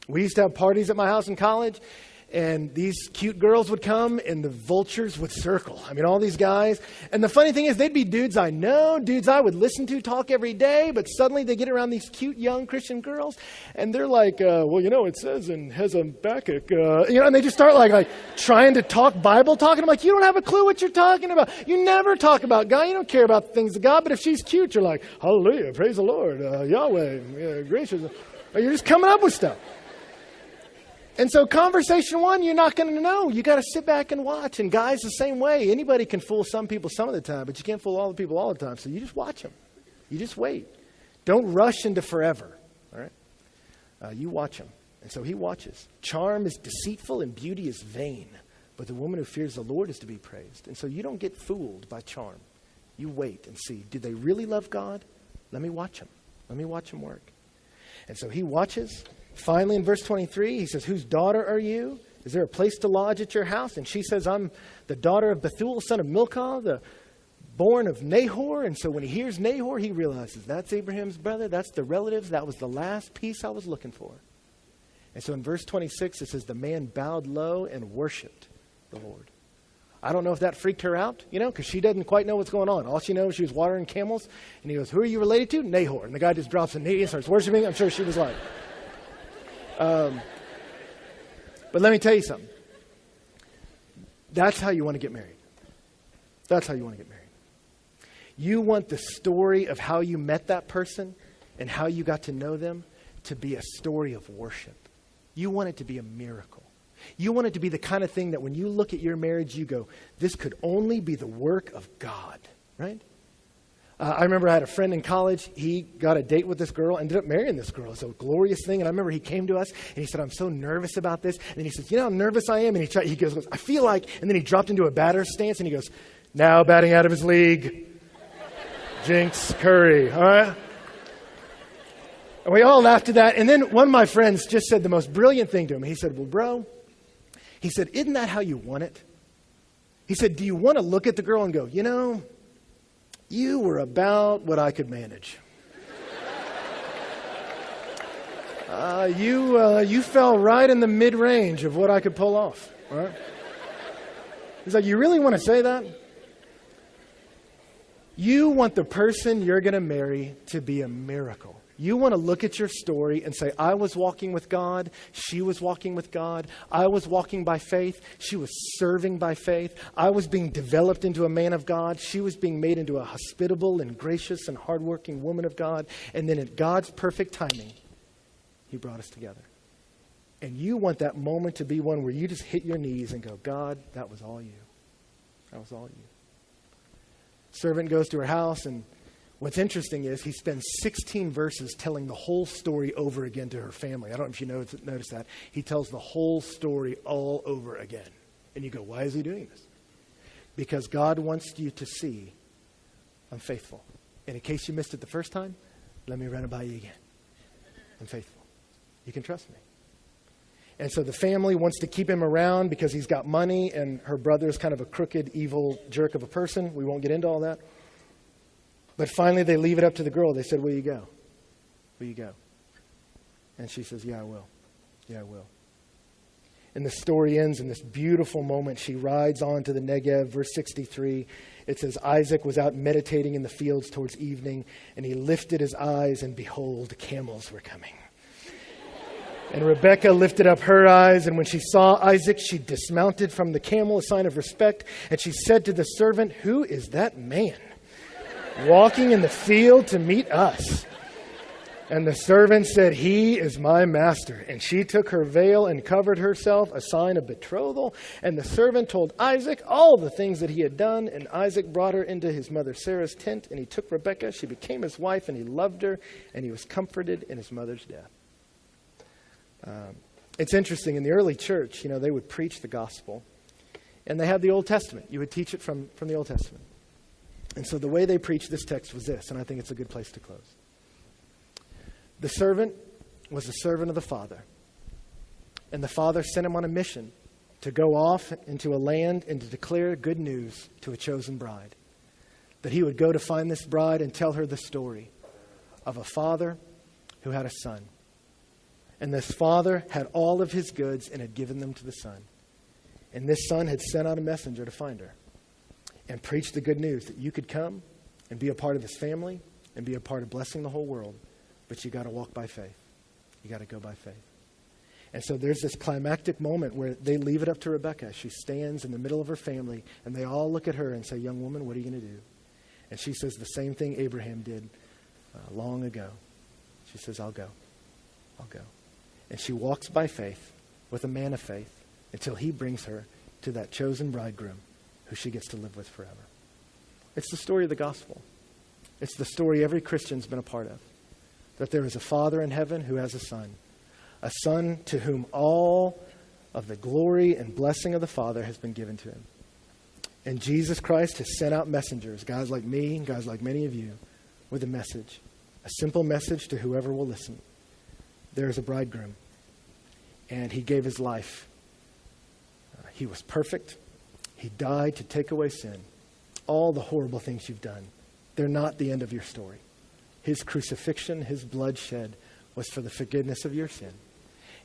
We used to have parties at my house in college, and these cute girls would come, and the vultures would circle. I mean, all these guys. And the funny thing is, they'd be dudes I know, dudes I would listen to talk every day, but suddenly they get around these cute young Christian girls, and they're like, well, you know, it says in Habakkuk, and they just start like trying to talk Bible talk. And I'm like, you don't have a clue what you're talking about. You never talk about God. You don't care about the things of God. But if she's cute, you're like, hallelujah, praise the Lord, Yahweh, gracious. You're just coming up with stuff. And so conversation one, you're not going to know. You got to sit back and watch. And guys, the same way. Anybody can fool some people some of the time, but you can't fool all the people all the time. So you just watch them. You just wait. Don't rush into forever. All right? You watch him. And so he watches. Charm is deceitful and beauty is vain. But the woman who fears the Lord is to be praised. And so you don't get fooled by charm. You wait and see. Do they really love God? Let me watch them. Let me watch them work. And so he watches. Finally, in verse 23, he says, whose daughter are you? Is there a place to lodge at your house? And she says, I'm the daughter of Bethuel, son of Milcah, the born of Nahor. And so when he hears Nahor, he realizes that's Abraham's brother. That's the relatives. That was the last piece I was looking for. And so in verse 26, it says, the man bowed low and worshiped the Lord. I don't know if that freaked her out, because she doesn't quite know what's going on. All she knows, she was watering camels. And he goes, who are you related to? Nahor. And the guy just drops a knee and starts worshiping. I'm sure she was like... But let me tell you something. That's how you want to get married. That's how you want to get married. You want the story of how you met that person and how you got to know them to be a story of worship. You want it to be a miracle. You want it to be the kind of thing that when you look at your marriage, you go, this could only be the work of God, right? I remember I had a friend in college. He got a date with this girl, ended up marrying this girl. It's a glorious thing. And I remember he came to us and he said, I'm so nervous about this. And he says, you know how nervous I am? And he goes, I feel like, and then he dropped into a batter's stance and he goes, now batting out of his league, Jinx Curry. All right. And we all laughed at that. And then one of my friends just said the most brilliant thing to him. He said, well, bro, he said, isn't that how you want it? He said, do you want to look at the girl and go, you were about what I could manage. You fell right in the mid-range of what I could pull off. Right? He's like, you really want to say that? You want the person you're going to marry to be a miracle. You want to look at your story and say, I was walking with God. She was walking with God. I was walking by faith. She was serving by faith. I was being developed into a man of God. She was being made into a hospitable and gracious and hardworking woman of God. And then at God's perfect timing, he brought us together. And you want that moment to be one where you just hit your knees and go, God, that was all you. That was all you. Servant goes to her house, and what's interesting is he spends 16 verses telling the whole story over again to her family. I don't know if you noticed that. He tells the whole story all over again. And you go, why is he doing this? Because God wants you to see, I'm faithful. And in case you missed it the first time, let me run it by you again. I'm faithful. You can trust me. And so the family wants to keep him around because he's got money, and her brother is kind of a crooked, evil jerk of a person. We won't get into all that. But finally, they leave it up to the girl. They said, where you go? Will you go? And she says, yeah, I will. Yeah, I will. And the story ends in this beautiful moment. She rides on to the Negev, verse 63. It says, Isaac was out meditating in the fields towards evening, and he lifted his eyes, and behold, camels were coming. And Rebekah lifted up her eyes, and when she saw Isaac, she dismounted from the camel, a sign of respect, and she said to the servant, who is that man walking in the field to meet us? And the servant said, he is my master. And she took her veil and covered herself, a sign of betrothal. And the servant told Isaac all the things that he had done. And Isaac brought her into his mother Sarah's tent. And he took Rebekah. She became his wife, and he loved her. And he was comforted in his mother's death. It's interesting. In the early church, they would preach the gospel. And they had the Old Testament. You would teach it from the Old Testament. And so the way they preached this text was this. And I think it's a good place to close. The servant was the servant of the Father. And the Father sent him on a mission to go off into a land and to declare good news to a chosen bride. That he would go to find this bride and tell her the story of a father who had a son. And this father had all of his goods and had given them to the son. And this son had sent out a messenger to find her and preach the good news that you could come and be a part of his family and be a part of blessing the whole world. But you got to walk by faith. You got to go by faith. And so there's this climactic moment where they leave it up to Rebekah. She stands in the middle of her family, and they all look at her and say, young woman, what are you going to do? And she says the same thing Abraham did long ago. She says, I'll go. I'll go. And she walks by faith with a man of faith until he brings her to that chosen bridegroom who she gets to live with forever. It's the story of the gospel. It's the story every Christian's been a part of. That there is a Father in heaven who has a Son to whom all of the glory and blessing of the Father has been given to him. And Jesus Christ has sent out messengers, guys like me, guys like many of you, with a message, a simple message to whoever will listen. There is a bridegroom, and he gave his life. He was perfect. He died to take away sin. All the horrible things you've done, they're not the end of your story. His crucifixion, his blood shed, was for the forgiveness of your sin.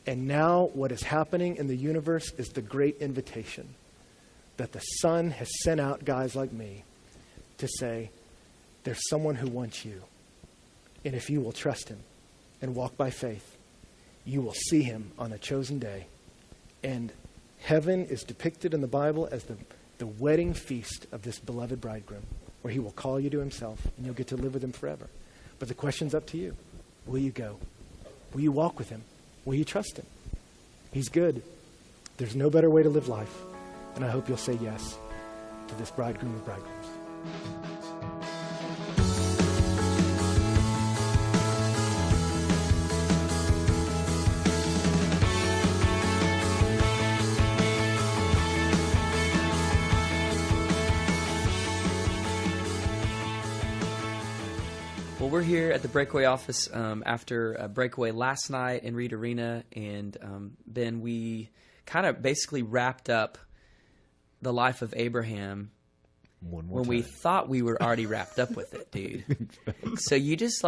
And now what is happening in the universe is the great invitation that the Son has sent out guys like me to say, there's someone who wants you. And if you will trust him and walk by faith, you will see him on a chosen day. And heaven is depicted in the Bible as the wedding feast of this beloved bridegroom, where he will call you to himself and you'll get to live with him forever. But the question's up to you. Will you go? Will you walk with him? Will you trust him? He's good. There's no better way to live life. And I hope you'll say yes to this bridegroom of bridegrooms. Well, we're here at the Breakaway office after a breakaway last night in Reed Arena, and Ben, we kind of basically wrapped up the life of Abraham when we thought we were already wrapped up with it, dude. So you just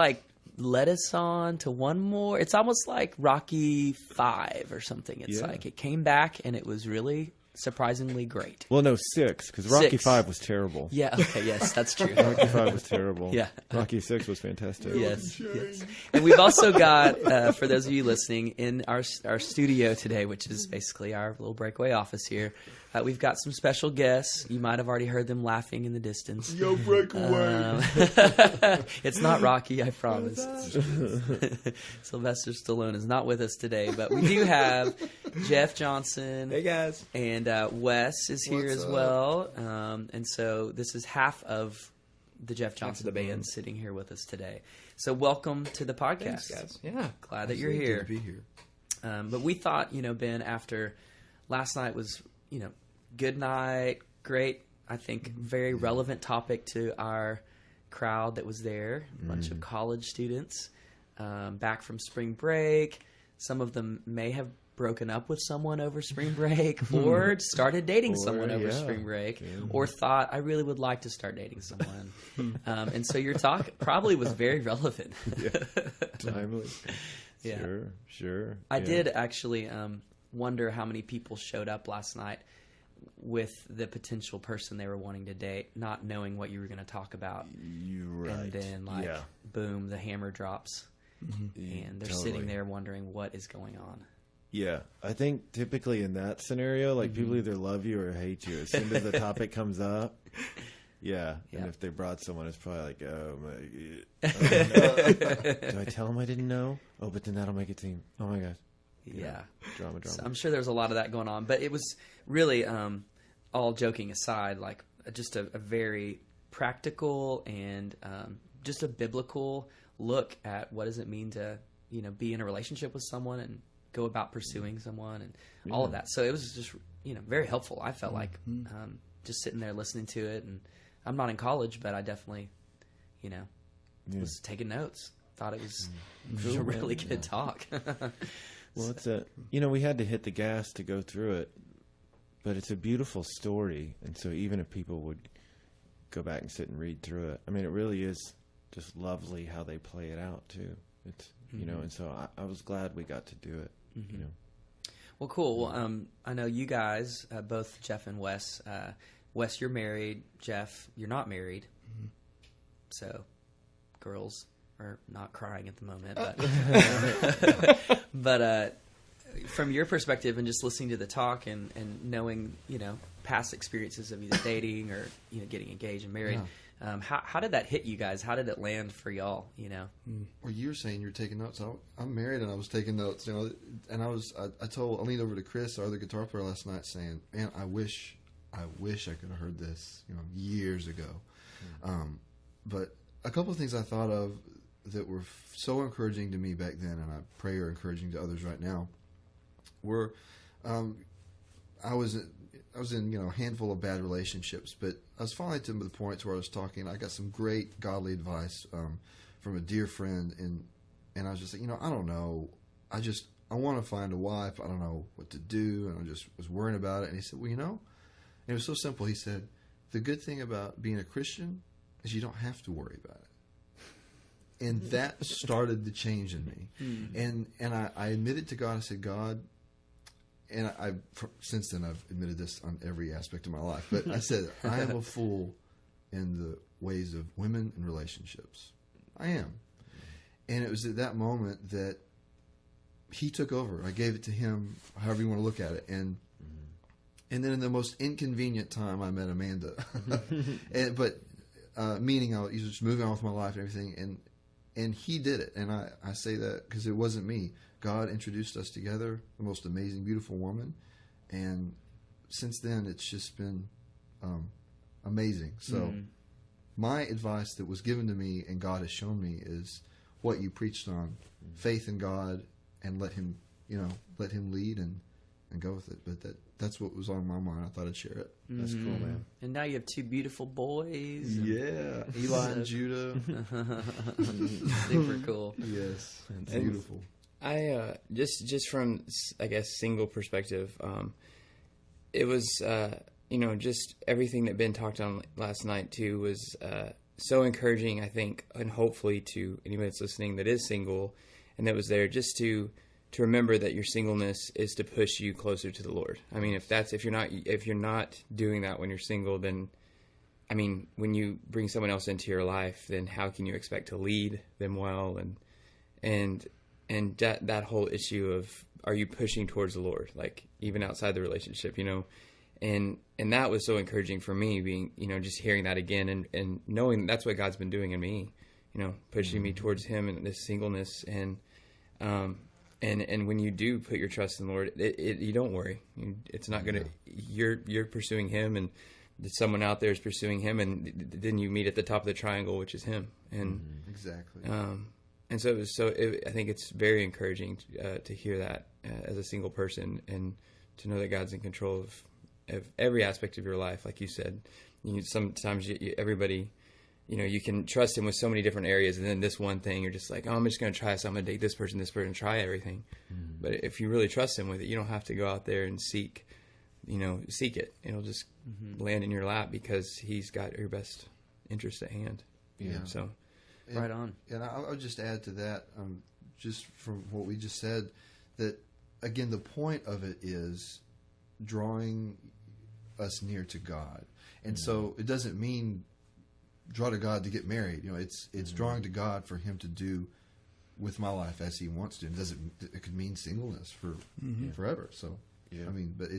led us on to one more. It's almost like Rocky V or something. It's like it came back and it was really surprisingly great. Well, no, 6, because Rocky V was terrible. Yeah, okay, yes, that's true. Rocky V was terrible. Yeah. Rocky 6 was fantastic. Yes. And we've also got, for those of you listening, in our studio today, which is basically our little breakaway office here, we've got some special guests. You might have already heard them laughing in the distance. Yo, breakaway. It's not Rocky, I promise. Sylvester Stallone is not with us today, but we do have Jeff Johnson. Hey, guys. And Wes is here as well. And so this is half of the Jeff Johnson band sitting here with us today. So welcome to the podcast. Thanks, guys. Yeah. Glad that you're here. Good to be here. But we thought, Ben, after last night was, good night, great, I think very relevant topic to our crowd that was there, a bunch of college students back from spring break. Some of them may have broken up with someone over spring break, or started dating someone over spring break, or thought, I really would like to start dating someone. And so your talk probably was very relevant. Timely. Yeah. Sure. I did actually wonder how many people showed up last night with the potential person they were wanting to date, not knowing what you were going to talk about. You're right. And then, boom, the hammer drops. And they're sitting there wondering what is going on. Yeah, I think typically in that scenario, like people either love you or hate you as soon as the topic comes up. Yeah, and if they brought someone, it's probably like, oh my God. Do I tell them I didn't know? Oh, but then that'll make it seem, oh my gosh. Yeah. Drama. So I'm sure there's a lot of that going on, but it was really, all joking aside, like just a very practical and just a biblical look at what does it mean to, be in a relationship with someone and go about pursuing someone and all of that. So it was just, very helpful. I felt like just sitting there listening to it, and I'm not in college, but I definitely, was taking notes. Thought it was a really good talk. Well, it's we had to hit the gas to go through it, but it's a beautiful story. And so even if people would go back and sit and read through it, I mean, it really is just lovely how they play it out too. It's, and so I was glad we got to do it, Well, cool. Well, I know you guys, both Jeff and Wes. Wes, you're married. Jeff, you're not married. So, girls are not crying at the moment. But, but from your perspective and just listening to the talk and knowing, past experiences of either dating or, getting engaged and married, how did that hit you guys? How did it land for y'all, Well, you were saying you're taking notes. I'm married and I was taking notes, and I leaned over to Chris, our other guitar player, last night saying, man, I wish I could have heard this, years ago. But a couple of things I thought of that were so encouraging to me back then, and I pray are encouraging to others right now, were I was in a handful of bad relationships, but I was finally to the point where I was talking. I got some great godly advice from a dear friend, and I was just like, I don't know, I want to find a wife. I don't know what to do, and I just was worrying about it. And he said, well, and it was so simple. He said, the good thing about being a Christian is you don't have to worry about it. And that started the change in me. And I admitted to God, I said, God, and since then I've admitted this on every aspect of my life, but I said, I am a fool in the ways of women and relationships. I am. And it was at that moment that he took over. I gave it to him, however you want to look at it. And then in the most inconvenient time, I met Amanda. Meaning I was just moving on with my life and everything. And he did it. And I say that because it wasn't me. God introduced us together, the most amazing, beautiful woman. And since then, it's just been amazing. So my advice that was given to me and God has shown me is what you preached on, faith in God, and let him lead and go with it. But that's what was on my mind. I thought I'd share it. That's cool, man. And now you have two beautiful boys. Yeah, Eli and Judah. Super cool. Yes, it's beautiful. I just from, I guess, single perspective, it was just everything that Ben talked on last night too was so encouraging, I think, and hopefully to anybody that's listening that is single and that was there, just to remember that your singleness is to push you closer to the Lord. I mean, if you're not doing that when you're single, then I mean, when you bring someone else into your life, then how can you expect to lead them well? And that whole issue of, are you pushing towards the Lord, like even outside the relationship, and that was so encouraging for me, being, just hearing that again and knowing that's what God's been doing in me, pushing me towards him and this singleness. And when you do put your trust in the Lord, you don't worry. It's not going to, you're pursuing him, and someone out there is pursuing him, and then you meet at the top of the triangle, which is him. And exactly. And so I think it's very encouraging to hear that as a single person, and to know that God's in control of every aspect of your life. Like you said, sometimes everybody you can trust him with so many different areas, and then this one thing you're just like, oh, I'm just going to try, so I'm going to date this person, try everything. But if you really trust him with it, you don't have to go out there and seek it. It'll just land in your lap because he's got your best interest at hand. Yeah. So, right on. And I would just add to that, just from what we just said, that again, the point of it is drawing us near to God. And so it doesn't mean draw to God to get married. It's drawing to God for him to do with my life as he wants to. It could mean singleness for forever. So, I mean, but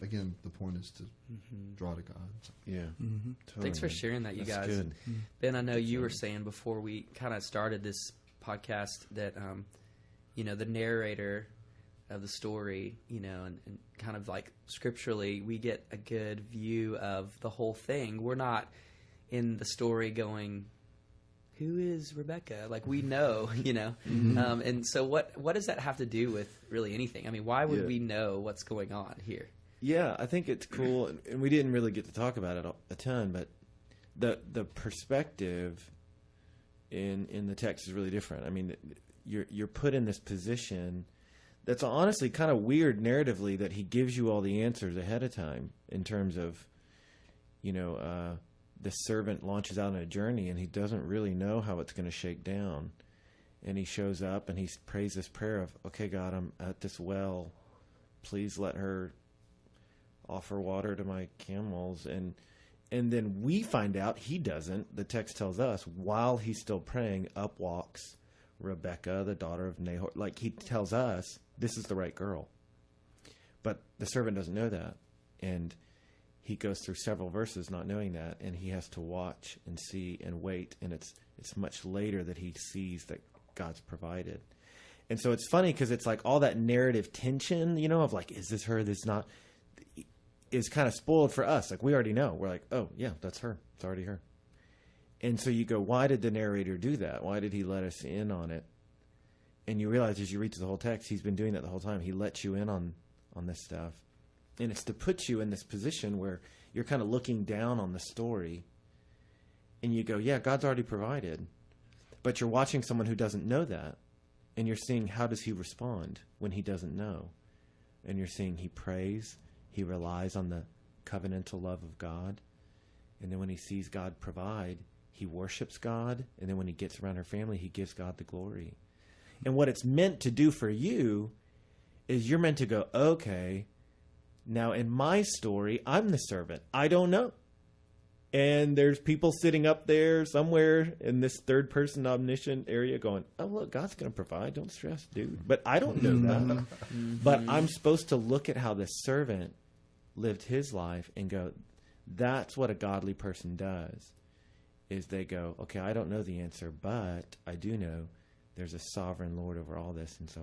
again, the point is to draw to God. So. Yeah. Totally. Thanks for sharing that, you That's guys. good. Ben, I know you were saying before we kind of started this podcast that, the narrator of the story, and kind of like scripturally, we get a good view of the whole thing. We're not in the story going, who is Rebecca? Like, we know, and so what does that have to do with really anything? I mean, why would we know what's going on here? Yeah, I think it's cool, and we didn't really get to talk about it a ton, but the perspective in the text is really different. I mean, you're put in this position that's honestly kind of weird narratively, that he gives you all the answers ahead of time in terms of, the servant launches out on a journey and he doesn't really know how it's going to shake down. And he shows up and he prays this prayer of, okay, God, I'm at this well. Please let her offer water to my camels. And then we find out he doesn't. The text tells us while he's still praying, up walks Rebecca, the daughter of Nahor. Like, he tells us this is the right girl. But the servant doesn't know that. And he goes through several verses not knowing that, and he has to watch and see and wait, and it's much later that he sees that God's provided. And so it's funny because it's like all that narrative tension, of like, is this her, this not, is kind of spoiled for us. Like, we already know. We're like, oh, yeah, that's her. It's already her. And so you go, why did the narrator do that? Why did he let us in on it? And you realize as you read through the whole text, he's been doing that the whole time. He lets you in on this stuff. And it's to put you in this position where you're kind of looking down on the story and you go, yeah, God's already provided. But you're watching someone who doesn't know that. And you're seeing, how does he respond when he doesn't know? And you're seeing he prays. He relies on the covenantal love of God. And then when he sees God provide, he worships God. And then when he gets around her family, he gives God the glory. And what it's meant to do for you is you're meant to go, okay, now, in my story, I'm the servant. I don't know. And there's people sitting up there somewhere in this third-person omniscient area going, oh, look, God's going to provide. Don't stress, dude. But I don't know that. But I'm supposed to look at how the servant lived his life and go, that's what a godly person does, is they go, okay, I don't know the answer, but I do know there's a sovereign Lord over all this. And so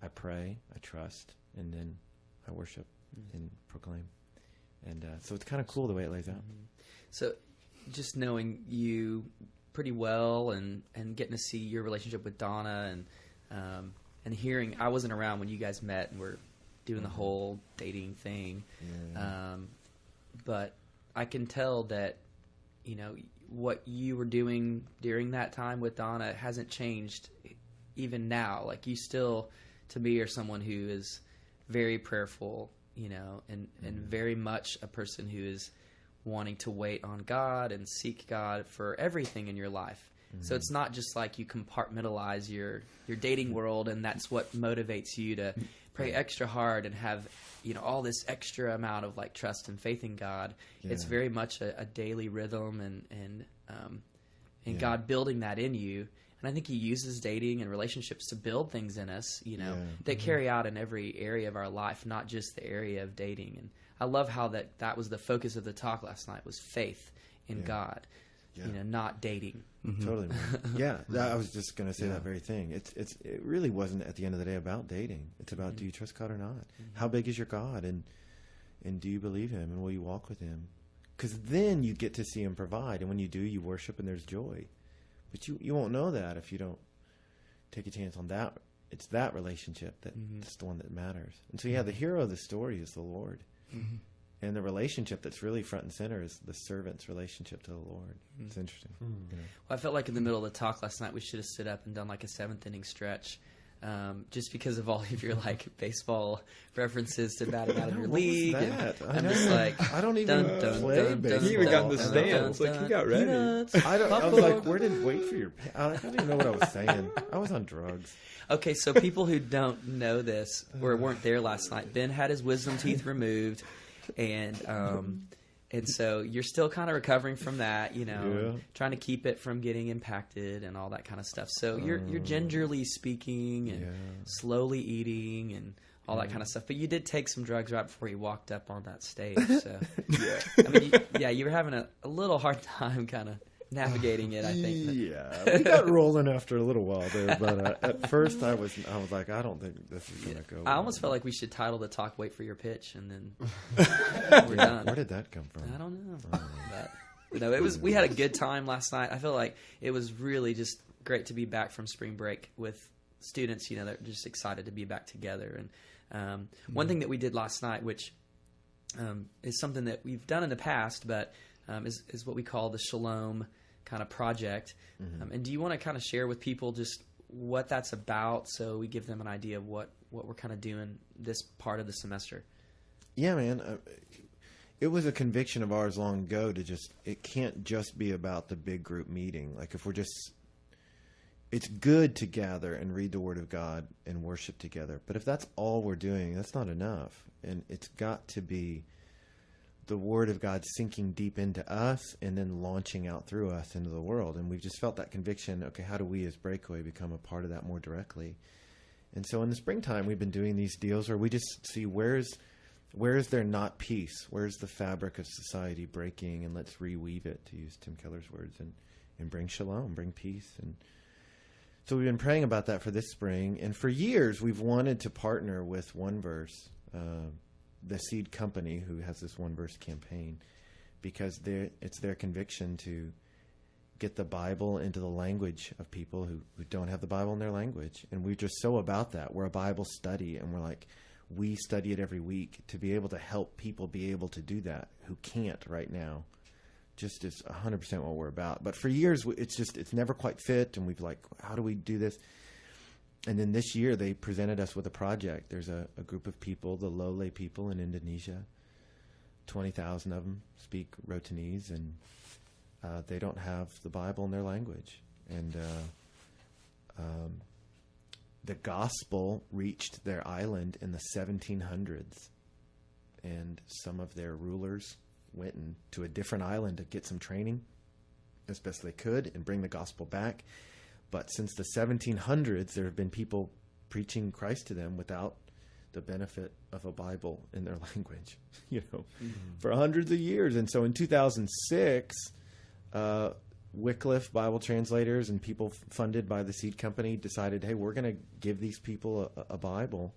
I pray, I trust, and then I worship and proclaim. And so it's kind of cool the way it lays out. So just knowing you pretty well and getting to see your relationship with Donna and hearing, I wasn't around when you guys met and were doing the whole dating thing. But I can tell that, what you were doing during that time with Donna hasn't changed even now. Like, you still, to me, are someone who is very prayerful, and very much a person who is wanting to wait on God and seek God for everything in your life. So it's not just like you compartmentalize your dating world and that's what motivates you to pray extra hard and have, all this extra amount of like trust and faith in God. Yeah. It's very much a daily rhythm and God building that in you. And I think he uses dating and relationships to build things in us, that carry out in every area of our life, not just the area of dating. And I love how that was the focus of the talk last night, was faith in God, not dating. Totally. Yeah, I was just going to say that very thing. It really wasn't at the end of the day about dating. It's about, do you trust God or not? How big is your God? And do you believe him? And will you walk with him? Because then you get to see him provide. And when you do, you worship and there's joy. But you won't know that if you don't take a chance on that. It's that relationship that's the one that matters. And so, the hero of the story is the Lord. And the relationship that's really front and center is the servant's relationship to the Lord. It's interesting. You know. Well, I felt like in the middle of the talk last night, we should have stood up and done like a 7th inning stretch. Just because of all of your like baseball references to batting out of your league. That? And I'm just like, I don't even play baseball. He even got in the stands. Like, he got ready. I was like, wait for your... I don't even know what I was saying. I was on drugs. Okay, so people who don't know this or weren't there last night, Ben had his wisdom teeth removed, and so you're still kind of recovering from that, and trying to keep it from getting impacted and all that kind of stuff. So you're gingerly speaking and slowly eating and all that kind of stuff. But you did take some drugs right before you walked up on that stage. So I mean, you were having a little hard time kind of navigating it, I think. Yeah, we got rolling after a little while there, but at first I was like, I don't think this is going to go. I almost felt like we should title the talk "Wait for Your Pitch," and then we're done. Where did that come from? I don't know. But, we had a good time last night. I feel like it was really just great to be back from spring break with students. They're just excited to be back together. And one thing that we did last night, which is something that we've done in the past, but is what we call the Shalom kind of project. And do you want to kind of share with people just what that's about, so we give them an idea of what we're kind of doing this part of the semester? Yeah, man. It was a conviction of ours long ago it can't just be about the big group meeting. Like it's good to gather and read the Word of God and worship together. But if that's all we're doing, that's not enough. And it's got to be the Word of God sinking deep into us and then launching out through us into the world. And we've just felt that conviction, okay, how do we as Breakaway become a part of that more directly? And so in the springtime, we've been doing these deals where we just see where is there not peace? Where's the fabric of society breaking? And let's reweave it, to use Tim Keller's words, and bring shalom, bring peace. And so we've been praying about that for this spring. And for years, we've wanted to partner with One Verse, the seed company who has this One Verse campaign, because it's their conviction to get the Bible into the language of people who don't have the Bible in their language. And we're just so about that. We're a Bible study, and we're like, we study it every week to be able to help people be able to do that who can't right now. Just is 100% what we're about. But for years, it's never quite fit, and we've like, how do we do this? And then this year, they presented us with a project. There's a group of people, the Lole people in Indonesia. 20,000 of them speak Rotanese, and they don't have the Bible in their language. And the gospel reached their island in the 1700s, and some of their rulers went to a different island to get some training as best they could and bring the gospel back. But since the 1700s, there have been people preaching Christ to them without the benefit of a Bible in their language, for hundreds of years. And so in 2006, Wycliffe Bible translators and people funded by the Seed Company decided, hey, we're going to give these people a Bible.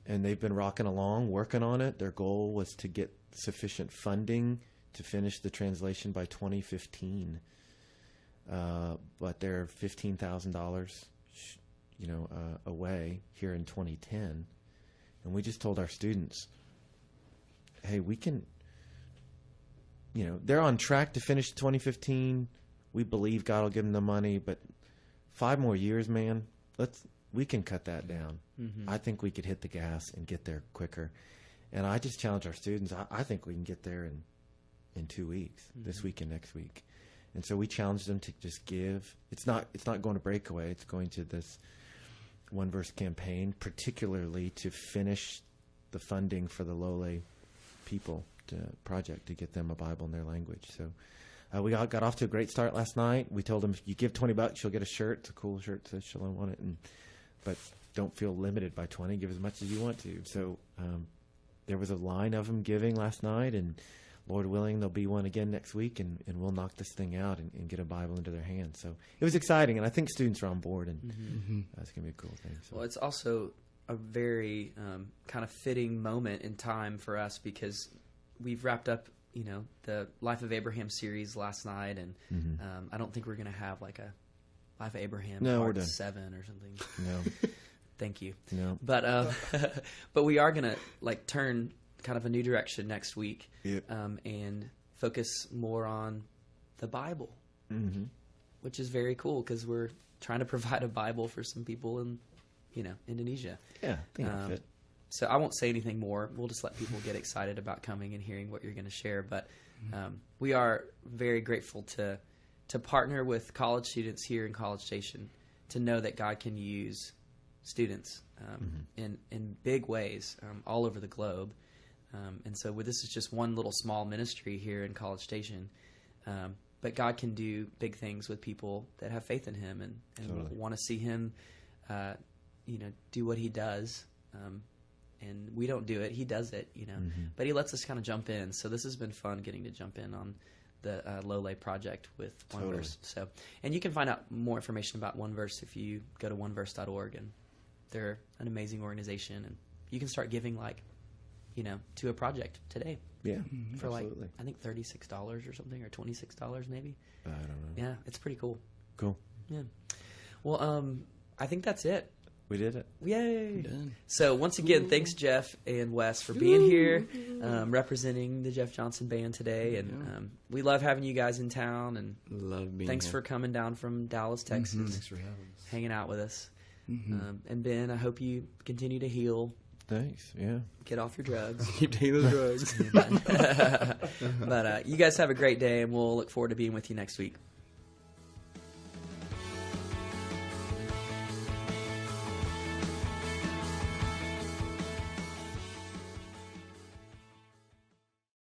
And they've been rocking along, working on it. Their goal was to get sufficient funding to finish the translation by 2015. But they're $15,000, away here in 2010. And we just told our students, hey, we can, they're on track to finish 2015. We believe God will give them the money, but 5 more years, man, we can cut that down. Mm-hmm. I think we could hit the gas and get there quicker. And I just challenge our students. I think we can get there in 2 weeks, this week and next week. And so we challenge them to just give. It's not going to Breakaway. It's going to this One Verse campaign, particularly to finish the funding for the Lole people project to get them a Bible in their language. So we got off to a great start last night. We told them, if you give $20, you'll get a shirt. It's a cool shirt that says Shalom on it. But don't feel limited by 20. Give as much as you want to. So there was a line of them giving last night, and Lord willing, there'll be one again next week, and we'll knock this thing out and get a Bible into their hands. So it was exciting, and I think students are on board, and that's going to be a cool thing. So. Well, it's also a very kind of fitting moment in time for us, because we've wrapped up, the Life of Abraham series last night, and I don't think we're going to have like a Life of Abraham part 7 or something. No. Thank you. No. But we are going to turn kind of a new direction next week, Yep. and focus more on the Bible, which is very cool because we're trying to provide a Bible for some people in, Indonesia. Yeah, I think that'll fit. So I won't say anything more. We'll just let people get excited about coming and hearing what you're going to share. But we are very grateful to partner with college students here in College Station, to know that God can use students in big ways all over the globe. And so this is just one little small ministry here in College Station. But God can do big things with people that have faith in Him and Totally. want to see Him, do what He does. And we don't do it; He does it, But He lets us kind of jump in. So this has been fun getting to jump in on the Lole project with One Totally. Verse. So, and you can find out more information about One Verse if you go to oneverse.org, and they're an amazing organization, and you can start giving to a project today. Yeah, For absolutely. I think $36 or something, or $26 maybe. I don't know. Yeah, it's pretty cool. Cool. Yeah. Well, I think that's it. We did it. Yay! Done. So once again, thanks Jeff and Wes for being here, representing the Jeff Johnson Band today, and we love having you guys in town. And Love being thanks here. for coming down from Dallas, Texas, Thanks for having us. hanging out with us. And Ben, I hope you continue to heal, Thanks. Yeah. get off your drugs. Keep taking those drugs. But you guys have a great day, and we'll look forward to being with you next week.